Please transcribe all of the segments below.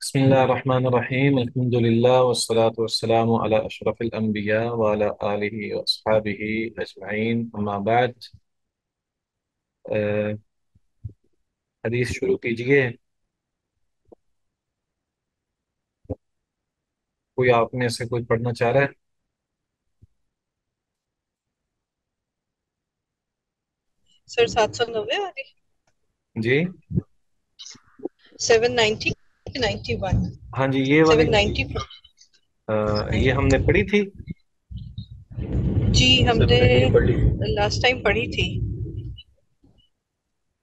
بسم الله الرحمن الرحيم الحمد لله والصلاة والسلام على أشرف الأنبياء وعلى آله وأصحابه أجمعين أما بعد آه، حدیث شروع کیجئے. کوئی آپ میں سے کوئی پڑھنا چاہ رہا ہے؟ سر 790 والی جی 790 91 ہاں جی یہ والی 790 یہ ہم نے پڑھی تھی. جی ہم نے لاسٹ ٹائم پڑھی تھی.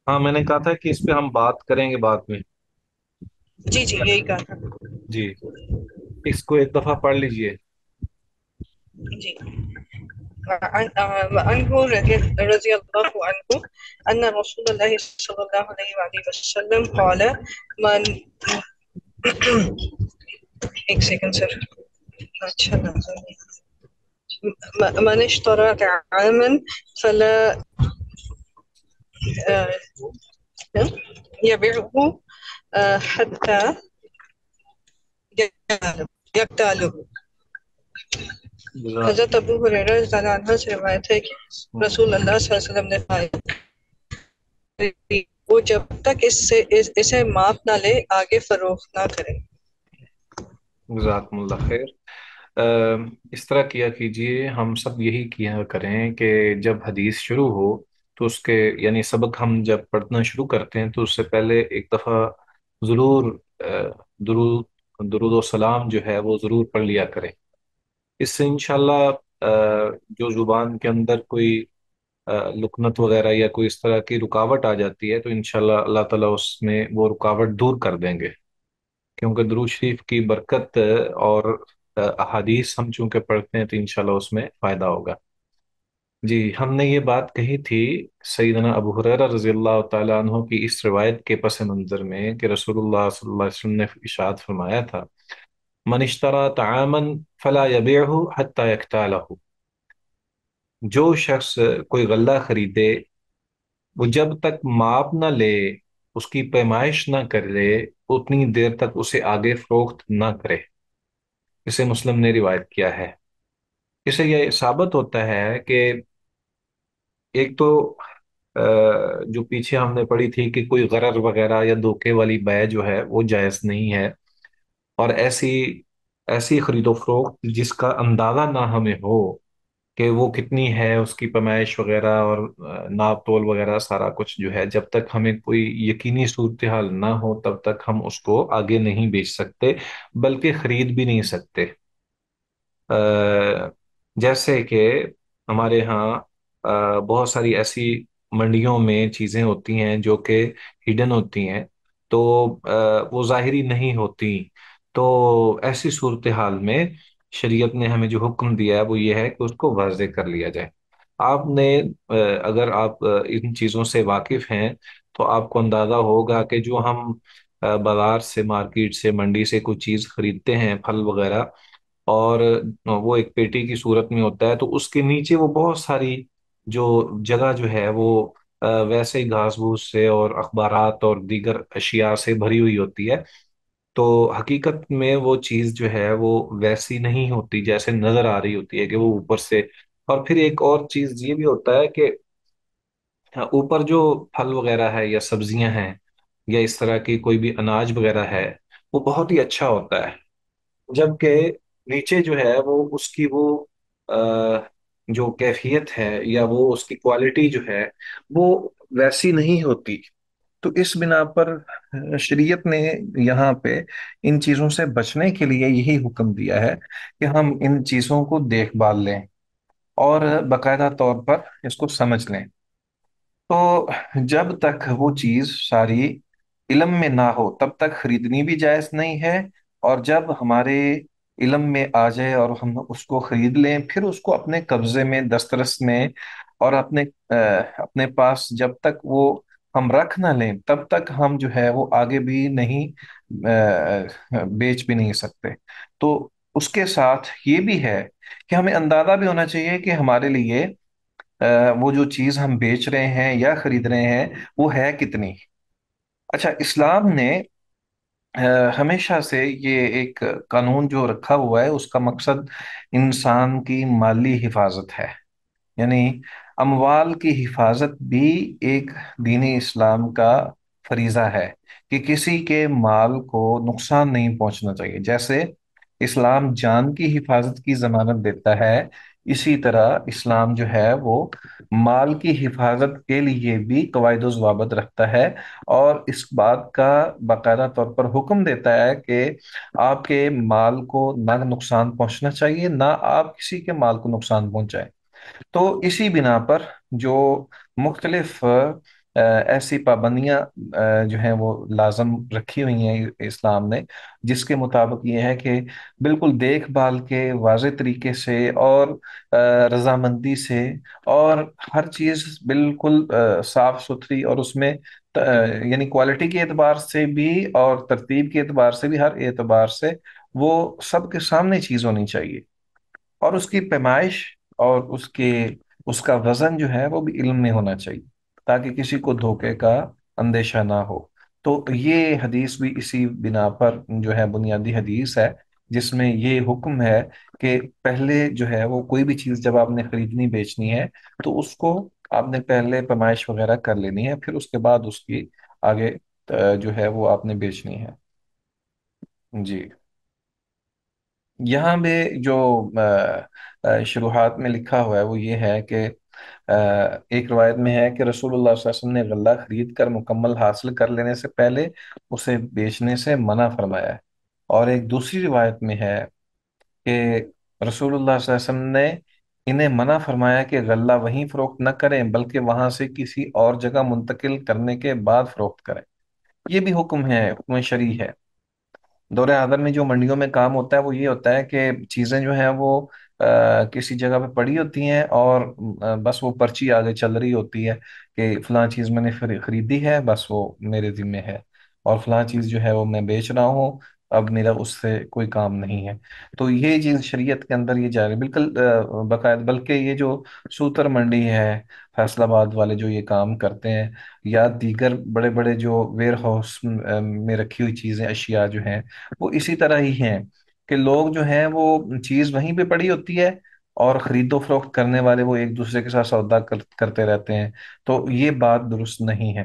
ہاں میں نے کہا تھا کہ اس پہ ہم بات کریں گے بعد میں. جی جی یہی کہا تھا. جی اس کو ایک دفعہ پڑھ لیجئے. جی عنہ رضی اللہ عنہ ان رسول اللہ صلی اللہ علیہ وآلہ وسلم قال من ایک سیکنڈ سر اچھا من اشترى طعاما فلا يبيعه حتى يقتله. حضرت ابو ہریرہ رضی اللہ عنہ سے روایت ہے کہ رسول اللہ صلی اللہ علیہ وسلم نے فرمایا وہ جب تک اسے ماپ نہ لے آگے فروخت نہ کرے. جزاکم اللہ خیر. اس طرح کیا کیجئے، ہم سب یہی کیا کریں کہ جب حدیث شروع ہو تو اس کے یعنی سبق ہم جب پڑھنا شروع کرتے ہیں تو اس سے پہلے ایک دفعہ ضرور درود درود و سلام جو ہے وہ ضرور پڑھ لیا کریں. اس سے انشاءاللہ جو زبان کے اندر کوئی لکنت وغیرہ یا کوئی اس طرح کی رکاوٹ آ جاتی ہے تو انشاءاللہ اللہ تعالیٰ اس میں وہ رکاوٹ دور کر دیں گے، کیونکہ درود شریف کی برکت اور احادیث ہم چونکہ پڑھتے ہیں تو انشاءاللہ اس میں فائدہ ہوگا. جی ہم نے یہ بات کہی تھی سیدنا ابو ہریرہ رضی اللہ تعالیٰ عنہ کی اس روایت کے پس منظر میں کہ رسول اللہ صلی اللہ علیہ وسلم نے ارشاد فرمایا تھا من اشترى طعاما فلا يبيعه حتى يكتاله. جو شخص کوئی غلہ خریدے وہ جب تک ماپ نہ لے، اس کی پیمائش نہ کر لے، اتنی دیر تک اسے آگے فروخت نہ کرے. اسے مسلم نے روایت کیا ہے. اسے یہ ثابت ہوتا ہے کہ ایک تو جو پیچھے ہم نے پڑھی تھی کہ کوئی غرر وغیرہ یا دھوکے والی بے جو ہے وہ جائز نہیں ہے، اور ایسی ایسی خرید و فروخت جس کا اندازہ نہ ہمیں ہو کہ وہ کتنی ہے، اس کی پیمائش وغیرہ اور ناپ تول وغیرہ سارا کچھ جو ہے، جب تک ہمیں کوئی یقینی صورتحال نہ ہو تب تک ہم اس کو آگے نہیں بیچ سکتے، بلکہ خرید بھی نہیں سکتے. جیسے کہ ہمارے ہاں بہت ساری ایسی منڈیوں میں چیزیں ہوتی ہیں جو کہ ہڈن ہوتی ہیں، تو وہ ظاہری نہیں ہوتی. تو ایسی صورتحال میں شریعت نے ہمیں جو حکم دیا ہے وہ یہ ہے کہ اس کو واضح کر لیا جائے. آپ نے اگر آپ ان چیزوں سے واقف ہیں تو آپ کو اندازہ ہوگا کہ جو ہم بازار سے، مارکیٹ سے، منڈی سے کوئی چیز خریدتے ہیں، پھل وغیرہ، اور وہ ایک پیٹی کی صورت میں ہوتا ہے تو اس کے نیچے وہ بہت ساری جو جگہ جو ہے وہ ویسے ہی گھاس پھوس سے اور اخبارات اور دیگر اشیاء سے بھری ہوئی ہوتی ہے. تو حقیقت میں وہ چیز جو ہے وہ ویسی نہیں ہوتی جیسے نظر آ رہی ہوتی ہے کہ وہ اوپر سے. اور پھر ایک اور چیز یہ بھی ہوتا ہے کہ اوپر جو پھل وغیرہ ہے یا سبزیاں ہیں یا اس طرح کی کوئی بھی اناج وغیرہ ہے وہ بہت ہی اچھا ہوتا ہے، جبکہ نیچے جو ہے وہ اس کی وہ آ، جو کیفیت ہے یا وہ اس کی کوالٹی جو ہے وہ ویسی نہیں ہوتی. تو اس بنا پر شریعت نے یہاں پہ ان چیزوں سے بچنے کے لیے یہی حکم دیا ہے کہ ہم ان چیزوں کو دیکھ بھال لیں اور باقاعدہ طور پر اس کو سمجھ لیں. تو جب تک وہ چیز ساری علم میں نہ ہو تب تک خریدنی بھی جائز نہیں ہے، اور جب ہمارے علم میں آ جائے اور ہم اس کو خرید لیں پھر اس کو اپنے قبضے میں، دسترس میں، اور اپنے پاس جب تک وہ ہم رکھ نہ لیں تب تک ہم جو ہے وہ آگے بھی نہیں بیچ بھی نہیں سکتے. تو اس کے ساتھ یہ بھی ہے کہ ہمیں اندازہ بھی ہونا چاہیے کہ ہمارے لیے وہ جو چیز ہم بیچ رہے ہیں یا خرید رہے ہیں وہ ہے کتنی. اچھا، اسلام نے ہمیشہ سے یہ ایک قانون جو رکھا ہوا ہے اس کا مقصد انسان کی مالی حفاظت ہے، یعنی اموال کی حفاظت بھی ایک دینی اسلام کا فریضہ ہے کہ کسی کے مال کو نقصان نہیں پہنچنا چاہیے۔ جیسے اسلام جان کی حفاظت کی ضمانت دیتا ہے، اسی طرح اسلام جو ہے وہ مال کی حفاظت کے لیے بھی قواعد و ضوابط رکھتا ہے، اور اس بات کا باقاعدہ طور پر حکم دیتا ہے کہ آپ کے مال کو نہ نقصان پہنچنا چاہیے، نہ آپ کسی کے مال کو نقصان پہنچائیں۔ تو اسی بنا پر جو مختلف ایسی پابندیاں جو ہیں وہ لازم رکھی ہوئی ہیں اسلام نے، جس کے مطابق یہ ہے کہ بالکل دیکھ بھال کے واضح طریقے سے اور رضامندی سے، اور ہر چیز بالکل صاف ستھری، اور اس میں یعنی کوالٹی کے اعتبار سے بھی اور ترتیب کے اعتبار سے بھی، ہر اعتبار سے وہ سب کے سامنے چیز ہونی چاہیے، اور اس کی پیمائش اور اس کا وزن جو ہے وہ بھی علم میں ہونا چاہیے، تاکہ کسی کو دھوکے کا اندیشہ نہ ہو۔ تو یہ حدیث بھی اسی بنا پر جو ہے بنیادی حدیث ہے، جس میں یہ حکم ہے کہ پہلے جو ہے وہ کوئی بھی چیز جب آپ نے خریدنی بیچنی ہے تو اس کو آپ نے پہلے پیمائش وغیرہ کر لینی ہے، پھر اس کے بعد اس کی آگے جو ہے وہ آپ نے بیچنی ہے۔ جی، یہاں بھی جو شروحات میں لکھا ہوا ہے وہ یہ ہے کہ ایک روایت میں ہے کہ رسول اللہ صلی اللہ علیہ وسلم نے غلہ خرید کر مکمل حاصل کر لینے سے پہلے اسے بیچنے سے منع فرمایا ہے، اور ایک دوسری روایت میں ہے کہ رسول اللہ صلی اللہ علیہ وسلم نے انہیں منع فرمایا کہ غلہ وہیں فروخت نہ کریں بلکہ وہاں سے کسی اور جگہ منتقل کرنے کے بعد فروخت کریں۔ یہ بھی حکم ہے، حکم شرعی ہے۔ دور حاضر میں جو منڈیوں میں کام ہوتا ہے وہ یہ ہوتا ہے کہ چیزیں جو ہیں وہ کسی جگہ پہ پڑی ہوتی ہیں، اور بس وہ پرچی آگے چل رہی ہوتی ہے کہ فلاں چیز میں نے خریدی ہے، بس وہ میرے ذمے ہے، اور فلاں چیز جو ہے وہ میں بیچ رہا ہوں، اب میرا اس سے کوئی کام نہیں ہے۔ تو یہ چیز شریعت کے اندر یہ جائے بالکل باقاعدہ، بلکہ یہ جو سوتر منڈی ہے فیصل آباد والے جو یہ کام کرتے ہیں، یا دیگر بڑے بڑے جو ویئر ہاؤس میں رکھی ہوئی چیزیں اشیاء جو ہیں وہ اسی طرح ہی ہیں کہ لوگ جو ہیں وہ چیز وہیں پہ پڑی ہوتی ہے، اور خرید و فروخت کرنے والے وہ ایک دوسرے کے ساتھ سودا کرتے رہتے ہیں۔ تو یہ بات درست نہیں ہے۔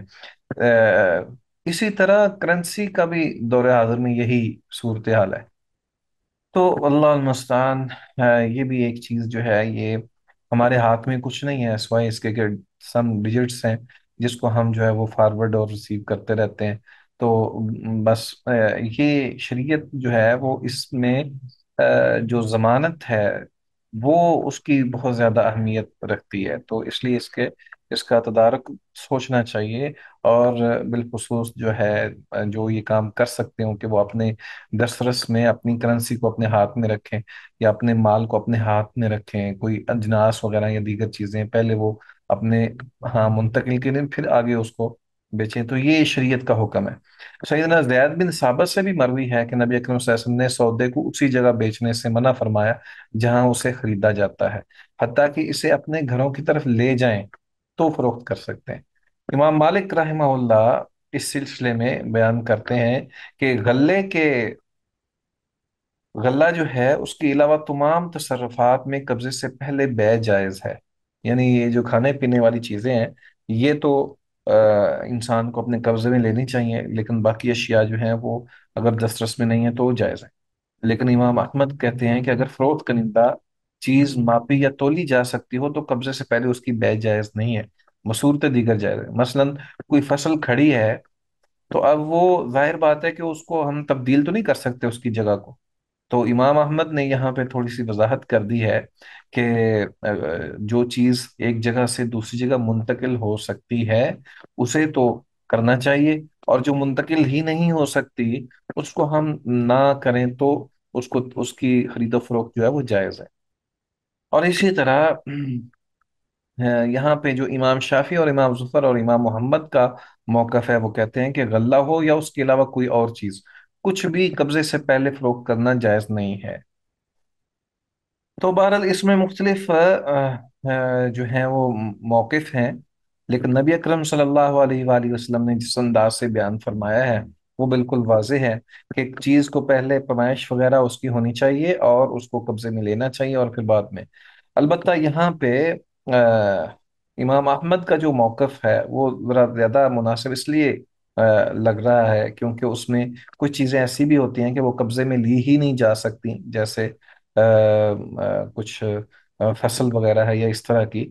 اسی طرح کرنسی کا بھی دور حاضر میں یہی صورتحال ہے۔ تو اللہ المستعان، یہ بھی ایک چیز جو ہے یہ ہمارے ہاتھ میں کچھ نہیں ہے سوائے اس کے کہ سم ڈیجٹس ہیں جس کو ہم جو ہے وہ فارورڈ اور ریسیو کرتے رہتے ہیں۔ تو بس یہ شریعت جو ہے وہ اس میں جو ضمانت ہے وہ اس کی بہت زیادہ اہمیت رکھتی ہے، تو اس لیے اس کا تدارک سوچنا چاہیے، اور بالخصوص جو ہے جو یہ کام کر سکتے ہوں کہ وہ اپنے دسترس میں اپنی کرنسی کو اپنے ہاتھ میں رکھیں، یا اپنے مال کو اپنے ہاتھ میں رکھیں، کوئی اجناس وغیرہ یا دیگر چیزیں پہلے وہ اپنے ہاں منتقل کریں، پھر آگے اس کو بیچیں۔ تو یہ شریعت کا حکم ہے۔ سیدنا زید بن ثابت سے بھی مروی ہے کہ نبی اکرم صلی اللہ علیہ وسلم نے سودے کو اسی جگہ بیچنے سے منع فرمایا جہاں اسے خریدا جاتا ہے، حتیٰ کہ اسے اپنے گھروں کی طرف لے جائیں تو فروخت کر سکتے ہیں۔ امام مالک رحمہ اللہ اس سلسلے میں بیان کرتے ہیں کہ غلہ جو ہے اس کے علاوہ تمام تصرفات میں قبضے سے پہلے بیع جائز ہے، یعنی یہ جو کھانے پینے والی چیزیں ہیں یہ تو انسان کو اپنے قبضے میں لینی چاہیے، لیکن باقی اشیاء جو ہیں وہ اگر دسترس میں نہیں ہے تو وہ جائز ہے۔ لیکن امام احمد کہتے ہیں کہ اگر فروخت کنندہ چیز ماپی یا تولی جا سکتی ہو تو قبضے سے پہلے اس کی بیع جائز نہیں ہے، مصورت دیگر جائز ہے۔ مثلا کوئی فصل کھڑی ہے تو اب وہ ظاہر بات ہے کہ اس کو ہم تبدیل تو نہیں کر سکتے اس کی جگہ کو، تو امام احمد نے یہاں پہ تھوڑی سی وضاحت کر دی ہے کہ جو چیز ایک جگہ سے دوسری جگہ منتقل ہو سکتی ہے اسے تو کرنا چاہیے، اور جو منتقل ہی نہیں ہو سکتی اس کو ہم نہ کریں تو اس کی خرید و فروخت جو ہے وہ جائز ہے۔ اور اسی طرح یہاں پہ جو امام شافی اور امام ظفر اور امام محمد کا موقف ہے وہ کہتے ہیں کہ غلہ ہو یا اس کے علاوہ کوئی اور چیز، کچھ بھی قبضے سے پہلے فروخت کرنا جائز نہیں ہے۔ تو بہرحال اس میں مختلف جو ہیں وہ موقف ہیں، لیکن نبی اکرم صلی اللہ علیہ وآلہ وسلم نے جس انداز سے بیان فرمایا ہے وہ بالکل واضح ہے کہ ایک چیز کو پہلے پیمائش وغیرہ اس کی ہونی چاہیے اور اس کو قبضے میں لینا چاہیے اور پھر بعد میں. البتہ یہاں پہ آ، امام احمد کا جو موقف ہے وہ ذرا زیادہ مناسب اس لیے لگ رہا ہے کیونکہ اس میں کچھ چیزیں ایسی بھی ہوتی ہیں کہ وہ قبضے میں لی ہی نہیں جا سکتی، جیسے کچھ فصل وغیرہ ہے یا اس طرح کی.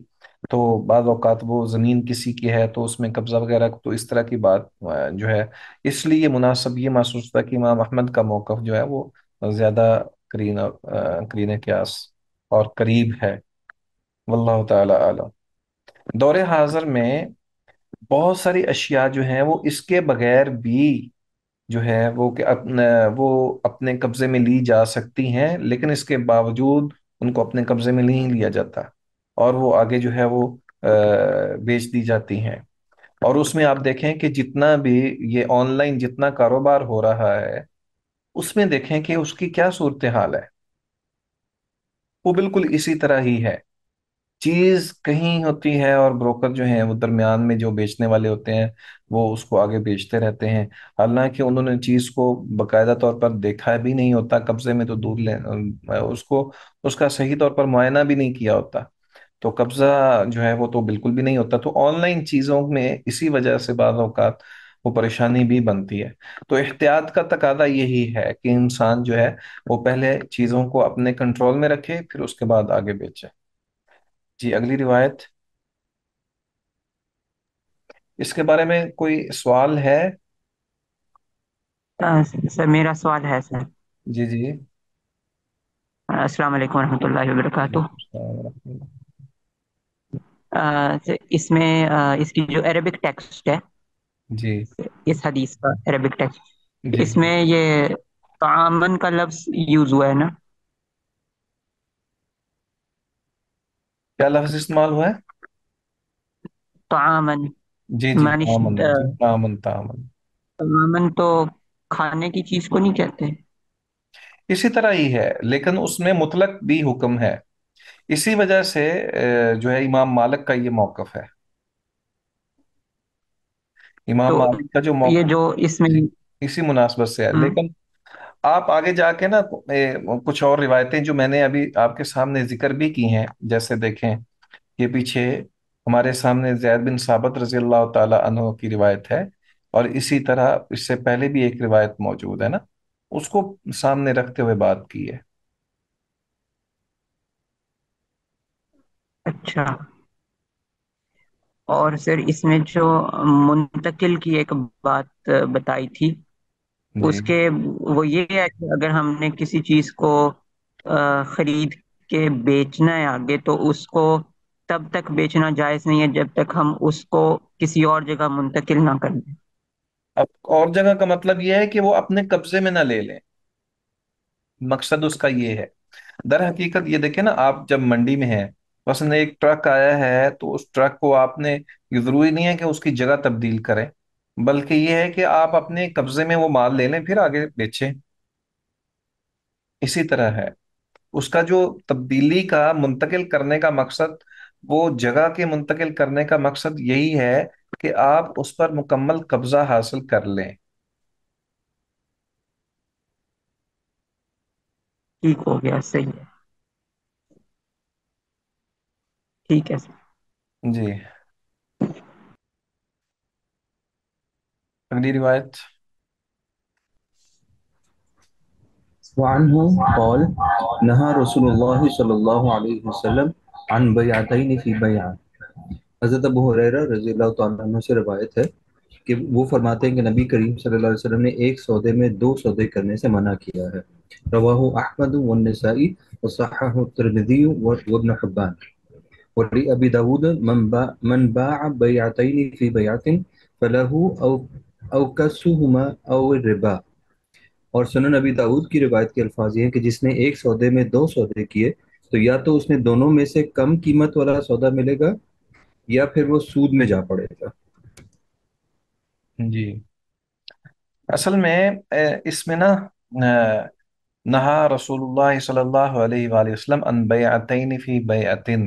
تو بعض اوقات وہ زمین کسی کی ہے تو اس میں قبضہ وغیرہ، تو اس طرح کی بات جو ہے، اس لیے مناسب یہ محسوس ہوتا ہے کہ امام احمد کا موقف جو ہے وہ زیادہ کرین قیاس اور قریب ہے. واللہ تعالی اعلم. دور حاضر میں بہت ساری اشیاء جو ہیں وہ اس کے بغیر بھی جو ہے وہ اپنے قبضے میں لی جا سکتی ہیں، لیکن اس کے باوجود ان کو اپنے قبضے میں نہیں لیا جاتا اور وہ آگے جو ہے وہ بیچ دی جاتی ہیں. اور اس میں آپ دیکھیں کہ جتنا بھی یہ آن لائن جتنا کاروبار ہو رہا ہے، اس میں دیکھیں کہ اس کی کیا صورتحال ہے. وہ بالکل اسی طرح ہی ہے. چیز کہیں ہوتی ہے اور بروکر جو ہیں وہ درمیان میں جو بیچنے والے ہوتے ہیں وہ اس کو آگے بیچتے رہتے ہیں، حالانکہ انہوں نے چیز کو باقاعدہ طور پر دیکھا بھی نہیں ہوتا، قبضے میں تو دور لے اس کو اس کا صحیح طور پر معائنہ بھی نہیں کیا ہوتا، تو قبضہ جو ہے وہ تو بالکل بھی نہیں ہوتا. تو آن لائن چیزوں میں اسی وجہ سے بعض اوقات وہ پریشانی بھی بنتی ہے. تو احتیاط کا تقاضا یہی ہے کہ انسان جو ہے وہ پہلے چیزوں کو اپنے کنٹرول میں رکھے پھر اس کے بعد آگے بیچے. جی اگلی روایت. اس کے بارے میں کوئی سوال ہے؟ سر میرا سوال ہے سر. جی جی. السلام علیکم ورحمۃ اللہ وبرکاتہ. وعلیکم السلام ورحمۃ اللہ. اس میں اس کی جو عربک ٹیکسٹ ہے، جی اس حدیث کا عربک ٹیکسٹ، جی اس جی. میں یہ تعامن کا لفظ یوز ہوا ہے نا؟ کیا لفظ استعمال ہوا ہے؟ تعامن جی جی مانش تعامن، جی تعامن تعامن. تعامن تو کھانے کی چیز کو نہیں کہتے؟ اسی طرح ہی ہے لیکن اس میں مطلق بھی حکم ہے. اسی وجہ سے جو ہے امام مالک کا یہ موقف ہے. امام تو مالک کا جو یہ موقف جو اس میں جی اسی مناسبت سے ہے. ہم، لیکن آپ آگے جا کے نا کچھ اور روایتیں جو میں نے ابھی آپ کے سامنے ذکر بھی کی ہیں، جیسے دیکھیں یہ پیچھے ہمارے سامنے زید بن ثابت رضی اللہ تعالی عنہ کی روایت ہے، اور اسی طرح اس سے پہلے بھی ایک روایت موجود ہے نا، اس کو سامنے رکھتے ہوئے بات کی ہے. اچھا. اور سر اس میں جو منتقل کی ایک بات بتائی تھی، جی. اس کے وہ یہ ہے کہ اگر ہم نے کسی چیز کو خرید کے بیچنا ہے آگے، تو اس کو تب تک بیچنا جائز نہیں ہے جب تک ہم اس کو کسی اور جگہ منتقل نہ کر دیں. اب اور جگہ کا مطلب یہ ہے کہ وہ اپنے قبضے میں نہ لے لیں، مقصد اس کا یہ ہے. در حقیقت یہ دیکھیں نا، آپ جب منڈی میں ہیں، مثلا ایک ٹرک آیا ہے تو اس ٹرک کو آپ نے، یہ ضروری نہیں ہے کہ اس کی جگہ تبدیل کریں، بلکہ یہ ہے کہ آپ اپنے قبضے میں وہ مال لے لیں پھر آگے بیچیں. اسی طرح ہے اس کا جو تبدیلی کا منتقل کرنے کا مقصد، وہ جگہ کے منتقل کرنے کا مقصد یہی ہے کہ آپ اس پر مکمل قبضہ حاصل کر لیں. ٹھیک ہو گیا، صحیح ہے. ٹھیک ہے سر. جی اگلی روایت. وعنه قال نهى رسول الله صلی اللہ علیہ وسلم عن بیعتین فی بیع. حضرت ابو ہریرہ رضی اللہ تعالیٰ عنہ سے روایت ہے کہ وہ فرماتے ہیں کہ نبی کریم صلی اللہ علیہ وسلم نے ایک سودے میں دو سودے کرنے سے منع کیا ہے. رواہ احمد والنسائی وصححہ الترمذی وابن حبان. ولأبی داود من باع بیعتین فی بیعت فلہ او کسہما او الربا. اور سنن نبی داؤد کی روایت کے الفاظ یہ ہیں کہ جس نے ایک سودے میں دو سودے کیے تو یا تو اس نے دونوں میں سے کم قیمت والا سودا ملے گا یا پھر وہ سود میں جا پڑے گا. جی اصل میں اس میں نا نہا رسول اللہ صلی اللہ علیہ وآلہ وسلم ان بیعتین فی بیعتن،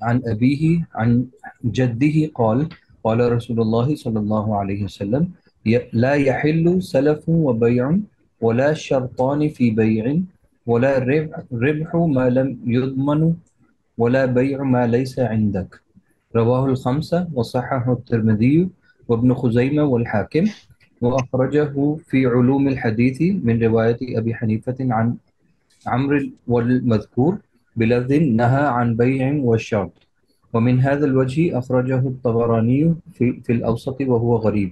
عن أبيه عن جده قال قال رسول الله صلى الله عليه وسلم لا يحل سلف وبيع ولا شرطان في بيع ولا ربح ما لم يضمن ولا بيع ما ليس عندك رواه الخمسة وصححه الترمذي وابن خزيمة والحاكم وأخرجه في علوم الحديث من رواية أبي حنيفة عن عمرو والمذكور بلفظ نهى عن بيع والشرط ومن هذا الوجه أخرجه الطبراني في الأوسط وهو غريب۔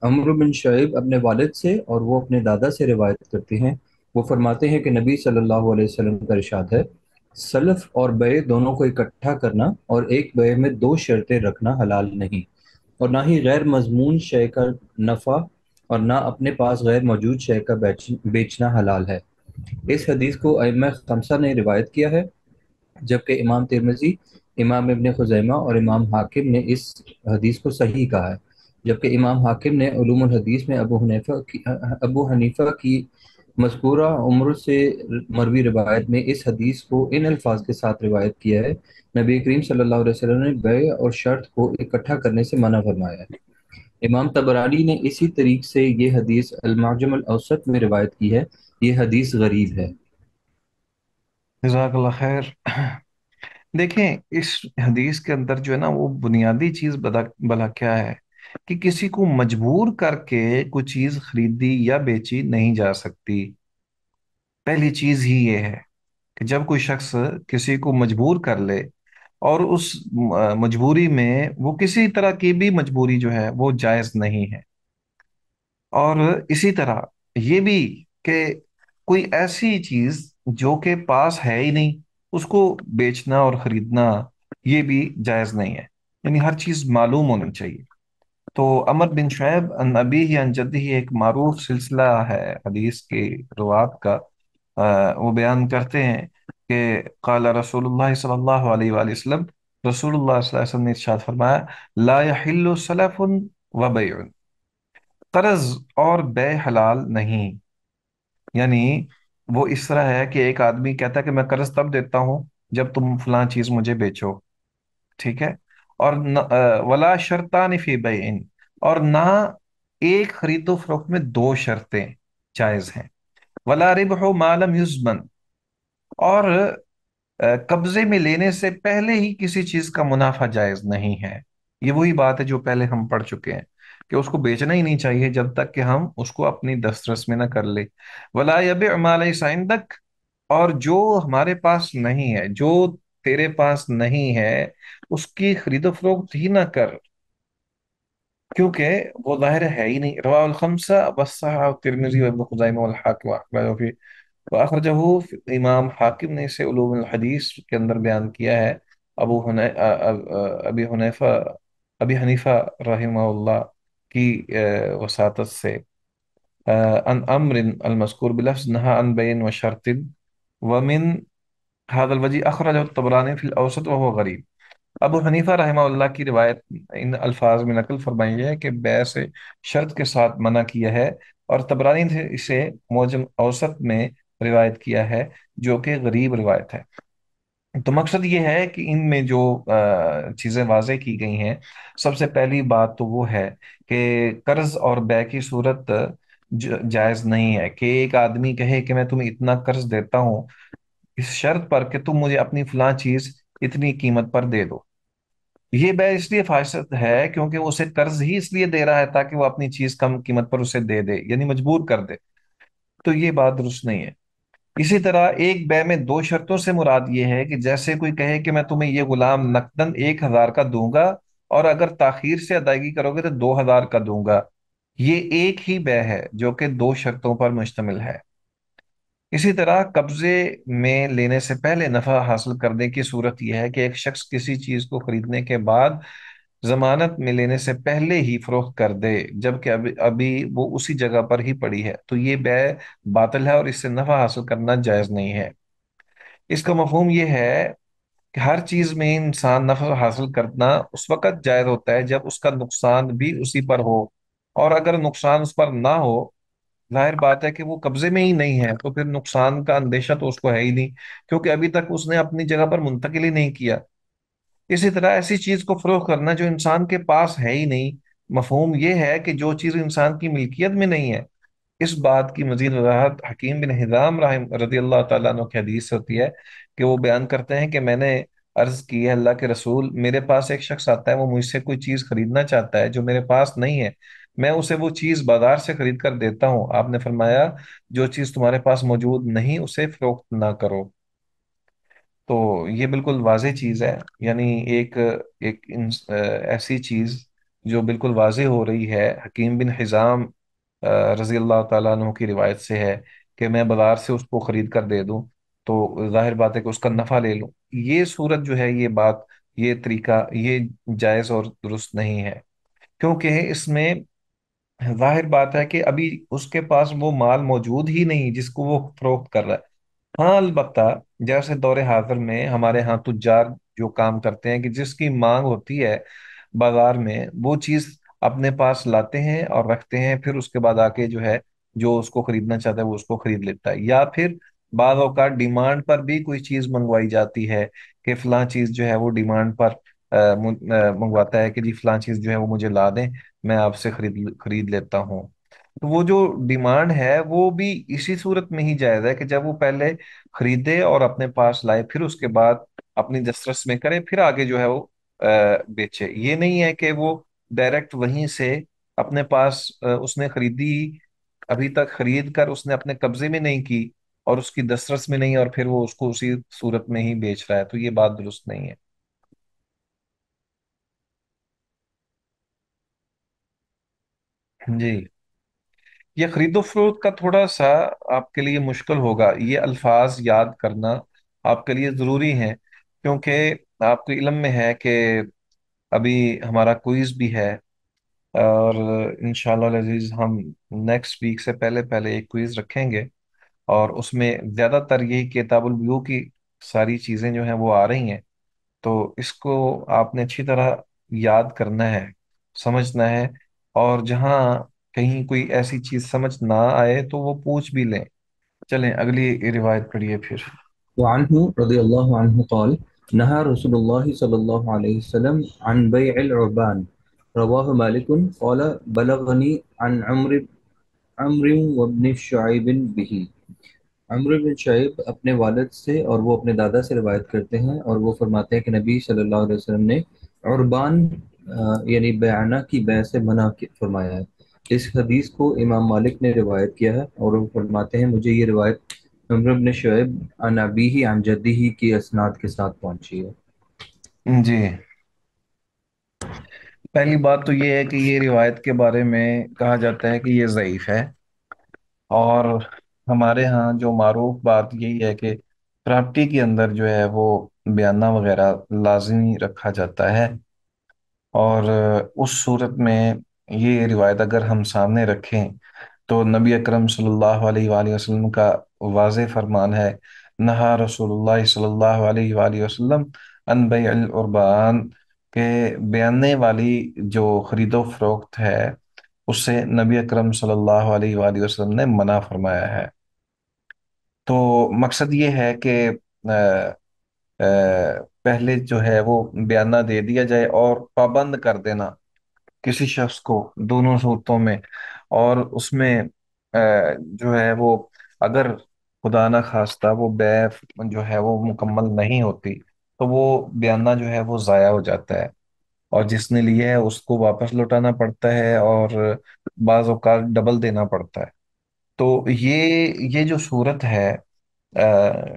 عمرو بن شعیب اپنے والد سے اور وہ اپنے دادا سے روایت کرتے ہیں، وہ فرماتے ہیں کہ نبی صلی اللہ علیہ وسلم کا ارشاد ہے، سلف اور بے دونوں کو اکٹھا کرنا اور ایک بے میں دو شرطیں رکھنا حلال نہیں، اور نہ ہی غیر مضمون شے کا نفع اور نہ اپنے پاس غیر موجود شے کا بیچنا حلال ہے۔ اس حدیث کو ائمہ خمسہ نے روایت کیا ہے، جبکہ امام ترمذی، امام ابن خزیمہ اور امام حاکم نے اس حدیث کو صحیح کہا ہے، جبکہ امام حاکم نے علوم الحدیث میں ابو حنیفہ کی مذکورہ عمر سے مروی روایت میں اس حدیث کو ان الفاظ کے ساتھ روایت کیا ہے، نبی کریم صلی اللہ علیہ وسلم نے بیع اور شرط کو اکٹھا کرنے سے منع فرمایا ہے۔ امام طبرانی نے اسی طریق سے یہ حدیث المعجم الاوسط میں روایت کی ہے، یہ حدیث غریب ہے۔ جزاک اللہ خیر۔ دیکھیں، اس حدیث کے اندر جو ہے نا وہ بنیادی چیز بلا کیا ہے کہ کسی کو مجبور کر کے کوئی چیز خریدی یا بیچی نہیں جا سکتی۔ پہلی چیز ہی یہ ہے کہ جب کوئی شخص کسی کو مجبور کر لے، اور اس مجبوری میں وہ کسی طرح کی بھی مجبوری جو ہے وہ جائز نہیں ہے۔ اور اسی طرح یہ بھی کہ کوئی ایسی چیز جو کہ پاس ہے ہی نہیں، اس کو بیچنا اور خریدنا یہ بھی جائز نہیں ہے، یعنی ہر چیز معلوم ہونی چاہیے۔ تو عمر بن شعیب ان ابی عن جدہ ایک معروف سلسلہ ہے حدیث کی روات کا۔ وہ بیان کرتے ہیں کہ قال رسول اللہ صلی اللہ علیہ وآلہ وسلم، رسول اللہ صلی اللہ علیہ وسلم نے ارشاد فرمایا، لا يحل سلف و بیع، قرض اور بے حلال نہیں۔ یعنی وہ اس طرح ہے کہ ایک آدمی کہتا ہے کہ میں قرض تب دیتا ہوں جب تم فلاں چیز مجھے بیچو، ٹھیک ہے، اور ولا شرطان فی بیع، اور نہ ایک خرید و فروخت میں دو شرطیں جائز ہیں، ولا ربح ما لم یضمن، اور قبضے میں لینے سے پہلے ہی کسی چیز کا منافع جائز نہیں ہے۔ یہ وہی بات ہے جو پہلے ہم پڑھ چکے ہیں کہ اس کو بیچنا ہی نہیں چاہیے جب تک کہ ہم اس کو اپنی دسترس میں نہ کر لے. ولا یبع ما لیس عندک، اور جو ہمارے پاس نہیں ہے، جو تیرے پاس نہیں ہے، اس کی خرید و فروخت ہی نہ کر، کیونکہ وہ ظاہر ہے ہی نہیں. رواہ الخمسہ وصححہ الترمذی وابن خزیمہ والحاکم واخرجہ. امام حاکم نے اسے علوم الحدیث کے اندر بیان کیا ہے، ابو حنی ابی حنیفہ ابی حنیفہ رحمہ اللہ کی وساطت سے، عن امر المذکور بلفظ نہا عن بین و شرط، ومن هذا الوجہ اخرجہ الطبرانی فی الاوسط وهو غریب. ابو حنیفہ رحمہ اللہ کی روایت ان الفاظ میں نقل فرمائی ہے کہ بیع سے شرط کے ساتھ منع کیا ہے، اور طبرانی نے اسے معجم اوسط میں روایت کیا ہے، جو کہ غریب روایت ہے. تو مقصد یہ ہے کہ ان میں جو چیزیں واضح کی گئی ہیں، سب سے پہلی بات تو وہ ہے کہ قرض اور بیع کی صورت جائز نہیں ہے کہ ایک آدمی کہے کہ میں تمہیں اتنا قرض دیتا ہوں اس شرط پر کہ تم مجھے اپنی فلاں چیز اتنی قیمت پر دے دو. یہ بیع اس لیے فاسد ہے کیونکہ وہ اسے قرض ہی اس لیے دے رہا ہے تاکہ وہ اپنی چیز کم قیمت پر اسے دے دے، یعنی مجبور کر دے. تو یہ بات درست نہیں ہے. اسی طرح ایک بیع میں دو شرطوں سے مراد یہ ہے کہ جیسے کوئی کہے کہ میں تمہیں یہ غلام نقداً 1,000 کا دوں گا، اور اگر تاخیر سے ادائیگی کرو گے تو 2,000 کا دوں گا. یہ ایک ہی بیع ہے جو کہ دو شرطوں پر مشتمل ہے. اسی طرح قبضے میں لینے سے پہلے نفع حاصل کرنے کی صورت یہ ہے کہ ایک شخص کسی چیز کو خریدنے کے بعد ضمانت میں لینے سے پہلے ہی فروخت کر دے، جبکہ ابھی ابھی وہ اسی جگہ پر ہی پڑی ہے، تو یہ بیع باطل ہے اور اس سے نفع حاصل کرنا جائز نہیں ہے. اس کا مفہوم یہ ہے کہ ہر چیز میں انسان نفع حاصل کرنا اس وقت جائز ہوتا ہے جب اس کا نقصان بھی اسی پر ہو، اور اگر نقصان اس پر نہ ہو، ظاہر بات ہے کہ وہ قبضے میں ہی نہیں ہے، تو پھر نقصان کا اندیشہ تو اس کو ہے ہی نہیں، کیونکہ ابھی تک اس نے اپنی جگہ پر منتقل ہی نہیں کیا. اسی طرح ایسی چیز کو فروخت کرنا جو انسان کے پاس ہے ہی نہیں، مفہوم یہ ہے کہ جو چیز انسان کی ملکیت میں نہیں ہے. اس بات کی مزید وضاحت حکیم بن حزام رضی اللہ تعالیٰ عنہ کی حدیث سے ہوتی ہے کہ وہ بیان کرتے ہیں کہ میں نے عرض کی ہے اللہ کے رسول، میرے پاس ایک شخص آتا ہے، وہ مجھ سے کوئی چیز خریدنا چاہتا ہے جو میرے پاس نہیں ہے، میں اسے وہ چیز بازار سے خرید کر دیتا ہوں. آپ نے فرمایا جو چیز تمہارے پاس موجود نہیں اسے فروخت نہ کرو. تو یہ بالکل واضح چیز ہے، یعنی ایسی چیز جو بالکل واضح ہو رہی ہے. حکیم بن حزام رضی اللہ تعالیٰ عنہ کی روایت سے ہے کہ میں بازار سے اس کو خرید کر دے دوں تو ظاہر بات ہے کہ اس کا نفع لے لوں. یہ صورت جو ہے، یہ بات، یہ طریقہ، یہ جائز اور درست نہیں ہے، کیونکہ اس میں ظاہر بات ہے کہ ابھی اس کے پاس وہ مال موجود ہی نہیں جس کو وہ فروخت کر رہا ہے. ہاں البتہ جیسے دور حاضر میں ہمارے ہاں تجار جو کام کرتے ہیں کہ جس کی مانگ ہوتی ہے بازار میں، وہ چیز اپنے پاس لاتے ہیں اور رکھتے ہیں، پھر اس کے بعد آ کے جو ہے جو اس کو خریدنا چاہتا ہے وہ اس کو خرید لیتا ہے. یا پھر بعض اوقات ڈیمانڈ پر بھی کوئی چیز منگوائی جاتی ہے کہ فلاں چیز جو ہے وہ ڈیمانڈ پر منگواتا ہے کہ جی فلاں چیز جو ہے وہ مجھے لا دیں، میں آپ سے خرید لیتا ہوں. تو وہ جو ڈیمانڈ ہے وہ بھی اسی صورت میں ہی جائز ہے کہ جب وہ پہلے خریدے اور اپنے پاس لائے، پھر اس کے بعد اپنی دسترس میں کرے، پھر آگے جو ہے وہ بیچے. یہ نہیں ہے کہ وہ ڈائریکٹ وہیں سے اپنے پاس اس نے خریدی، ابھی تک خرید کر اس نے اپنے قبضے میں نہیں کی اور اس کی دسترس میں نہیں، اور پھر وہ اس کو اسی صورت میں ہی بیچ رہا ہے. تو یہ بات درست نہیں ہے. جی، یہ خرید و فروخت کا تھوڑا سا آپ کے لیے مشکل ہوگا، یہ الفاظ یاد کرنا آپ کے لیے ضروری ہیں، کیونکہ آپ کو علم میں ہے کہ ابھی ہمارا کوئز بھی ہے، اور انشاءاللہ العزیز ہم نیکسٹ ویک سے پہلے پہلے ایک کوئز رکھیں گے، اور اس میں زیادہ تر یہی کتاب البیوع کی ساری چیزیں جو ہیں وہ آ رہی ہیں. تو اس کو آپ نے اچھی طرح یاد کرنا ہے، سمجھنا ہے، اور جہاں کہیں کوئی ایسی چیز سمجھ نہ آئے تو وہ پوچھ بھی لیں. چلیں اگلی روایت پڑھیے پھر. وعنہ رضی اللہ عنہ قال نہى رسول اللہ صلی اللہ علیہ وسلم عن بیع العربان رواہ مالک قال بلغنی عن عمر وابن شعیب به. عمرو بن شعیب اپنے والد سے اور وہ اپنے دادا سے روایت کرتے ہیں، اور وہ فرماتے ہیں کہ نبی صلی اللہ علیہ وسلم نے عربان یعنی بیانہ کی بے سے منع فرمایا ہے۔ اس حدیث کو امام مالک نے روایت کیا ہے، اور وہ فرماتے ہیں مجھے یہ روایت عمرو بن شعیب عن ابیہ عن جدہ کی اسناد کے ساتھ پہنچی ہے۔ جی، پہلی بات تو یہ ہے کہ یہ روایت کے بارے میں کہا جاتا ہے کہ یہ ضعیف ہے، اور ہمارے ہاں جو معروف بات یہی ہے کہ پراپرٹی کے اندر جو ہے وہ بیانہ وغیرہ لازمی رکھا جاتا ہے، اور اس صورت میں یہ روایت اگر ہم سامنے رکھیں تو نبی اکرم صلی اللہ علیہ وآلہ وسلم کا واضح فرمان ہے، نہا رسول اللہ صلی اللہ علیہ وآلہ وسلم ان بیع القربان، کہ بیانے والی جو خرید و فروخت ہے اس سے نبی اکرم صلی اللہ علیہ وآلہ وسلم نے منع فرمایا ہے۔ تو مقصد یہ ہے کہ پہلے جو ہے وہ بیانہ دے دیا جائے اور پابند کر دینا کسی شخص کو دونوں صورتوں میں، اور اس میں جو ہے وہ اگر خدا نہ خواستہ وہ بے جو ہے وہ مکمل نہیں ہوتی تو وہ بیانہ جو ہے وہ ضائع ہو جاتا ہے، اور جس نے لیا ہے اس کو واپس لوٹانا پڑتا ہے، اور بعض اوقات ڈبل دینا پڑتا ہے۔ تو یہ جو صورت ہے،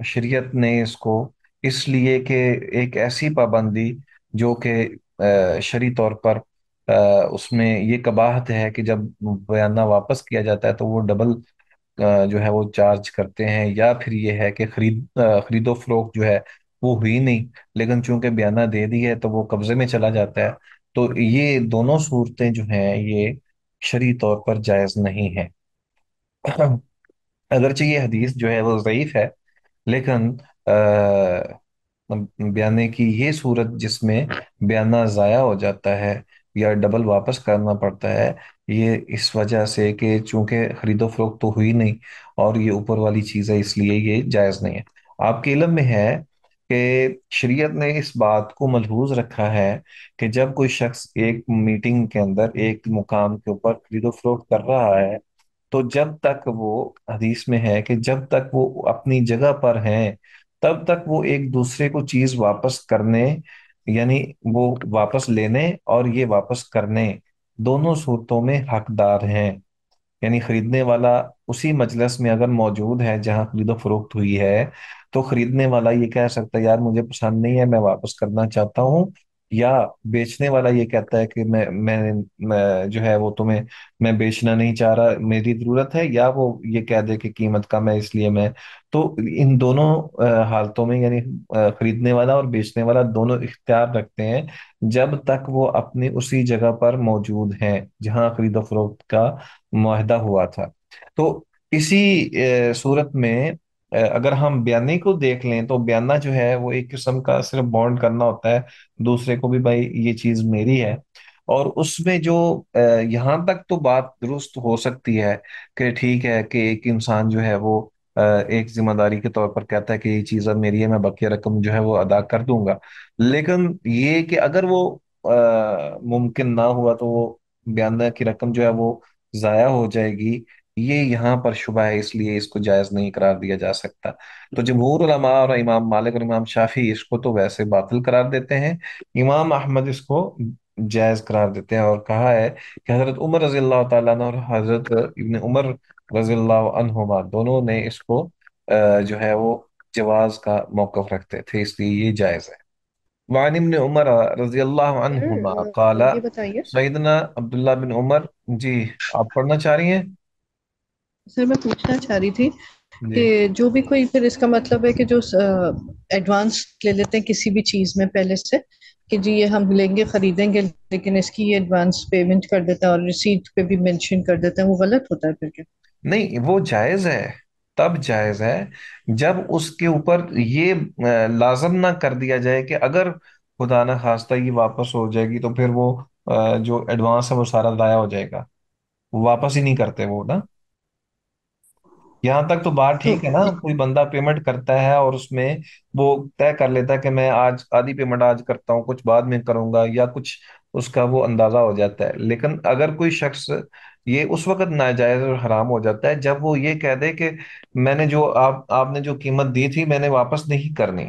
شریعت نے اس کو اس لیے کہ ایک ایسی پابندی جو کہ شرعی طور پر اس میں یہ قباحت ہے کہ جب بیانہ واپس کیا جاتا ہے تو وہ ڈبل جو ہے وہ چارج کرتے ہیں، یا پھر یہ ہے کہ خرید و فروخت جو ہے وہ ہوئی نہیں، لیکن چونکہ بیانہ دے دی ہے تو وہ قبضے میں چلا جاتا ہے۔ تو یہ دونوں صورتیں جو ہیں یہ شرعی طور پر جائز نہیں ہیں۔ اگرچہ یہ حدیث جو ہے وہ ضعیف ہے، لیکن بیانے کی یہ صورت جس میں بیانہ ضائع ہو جاتا ہے یا ڈبل واپس کرنا پڑتا ہے، یہ اس وجہ سے کہ چونکہ خرید و فروخت تو ہوئی نہیں اور یہ اوپر والی چیز ہے، اس لیے یہ جائز نہیں ہے۔ آپ کے علم میں ہے کہ شریعت نے اس بات کو ملحوظ رکھا ہے کہ جب کوئی شخص ایک میٹنگ کے اندر ایک مقام کے اوپر خرید و فروخت کر رہا ہے تو جب تک وہ، حدیث میں ہے کہ جب تک وہ اپنی جگہ پر ہیں تب تک وہ ایک دوسرے کو چیز واپس کرنے، یعنی وہ واپس لینے اور یہ واپس کرنے، دونوں صورتوں میں حقدار ہیں۔ یعنی خریدنے والا اسی مجلس میں اگر موجود ہے جہاں خرید و فروخت ہوئی ہے تو خریدنے والا یہ کہہ سکتا ہے یار مجھے پسند نہیں ہے، میں واپس کرنا چاہتا ہوں، یا بیچنے والا یہ کہتا ہے کہ میں جو ہے وہ تمہیں میں بیچنا نہیں چاہ رہا، میری ضرورت ہے، یا وہ یہ کہہ دے کہ قیمت کم ہے اس لیے میں، تو ان دونوں حالتوں میں یعنی خریدنے والا اور بیچنے والا دونوں اختیار رکھتے ہیں جب تک وہ اپنی اسی جگہ پر موجود ہیں جہاں خرید و فروخت کا معاہدہ ہوا تھا۔ تو اسی صورت میں اگر ہم بیانی کو دیکھ لیں تو بیانہ جو ہے وہ ایک قسم کا صرف بانڈ کرنا ہوتا ہے دوسرے کو بھی، بھائی یہ چیز میری ہے، اور اس میں جو یہاں تک تو بات درست ہو سکتی ہے کہ ٹھیک ہے کہ ایک انسان جو ہے وہ ایک ذمہ داری کے طور پر کہتا ہے کہ یہ چیز اب میری ہے، میں بقیہ رقم جو ہے وہ ادا کر دوں گا، لیکن یہ کہ اگر وہ ممکن نہ ہوا تو وہ بیانہ کی رقم جو ہے وہ ضائع ہو جائے گی، یہ یہاں پر شبہ ہے، اس لیے اس کو جائز نہیں قرار دیا جا سکتا۔ تو جمہور علماء اور امام مالک اور امام شافی اس کو تو ویسے باطل قرار دیتے ہیں، امام احمد اس کو جائز قرار دیتے ہیں، اور کہا ہے کہ حضرت عمر رضی اللہ تعالیٰ عنہ اور حضرت ابن عمر رضی اللہ عنہما دونوں نے اس کو جو ہے وہ جواز کا موقف رکھتے تھے، اس لیے یہ جائز ہے۔ وعن ابن عمر رضی اللہ عنہما قال، یہ بتائیے سیدنا عبداللہ بن عمر، جی آپ پڑھنا چاہ رہی ہیں؟ سر، میں پوچھنا چاہ رہی تھی جی کہ جو بھی کوئی، پھر اس کا مطلب ہے کہ جو ایڈوانس لے لیتے ہیں کسی بھی چیز میں پہلے سے کہ جی یہ ہم لیں گے خریدیں گے، لیکن اس کی یہ ایڈوانس پیمنٹ کر دیتا ہے اور ریسیٹ پہ بھی مینشن کر دیتا ہے، وہ غلط ہوتا ہے پھر کیا؟ نہیں، وہ جائز ہے، تب جائز ہے جب اس کے اوپر یہ لازم نہ کر دیا جائے کہ اگر خدا نہ خواستہ یہ واپس ہو جائے گی تو پھر وہ جو ایڈوانس ہے وہ سارا ضائع ہو جائے گا، وہ واپس ہی نہیں کرتے وہ نا۔ یہاں تک تو بات تو ٹھیک ہے نا، کوئی بندہ پیمنٹ کرتا ہے اور اس میں وہ طے کر لیتا ہے کہ میں آج آدھی پیمنٹ آج کرتا ہوں، کچھ بعد میں کروں گا، یا کچھ اس کا وہ اندازہ ہو جاتا ہے، لیکن اگر کوئی شخص یہ اس وقت ناجائز اور حرام ہو جاتا ہے جب وہ یہ کہہ دے کہ میں نے جو آپ نے جو قیمت دی تھی میں نے واپس نہیں کرنی،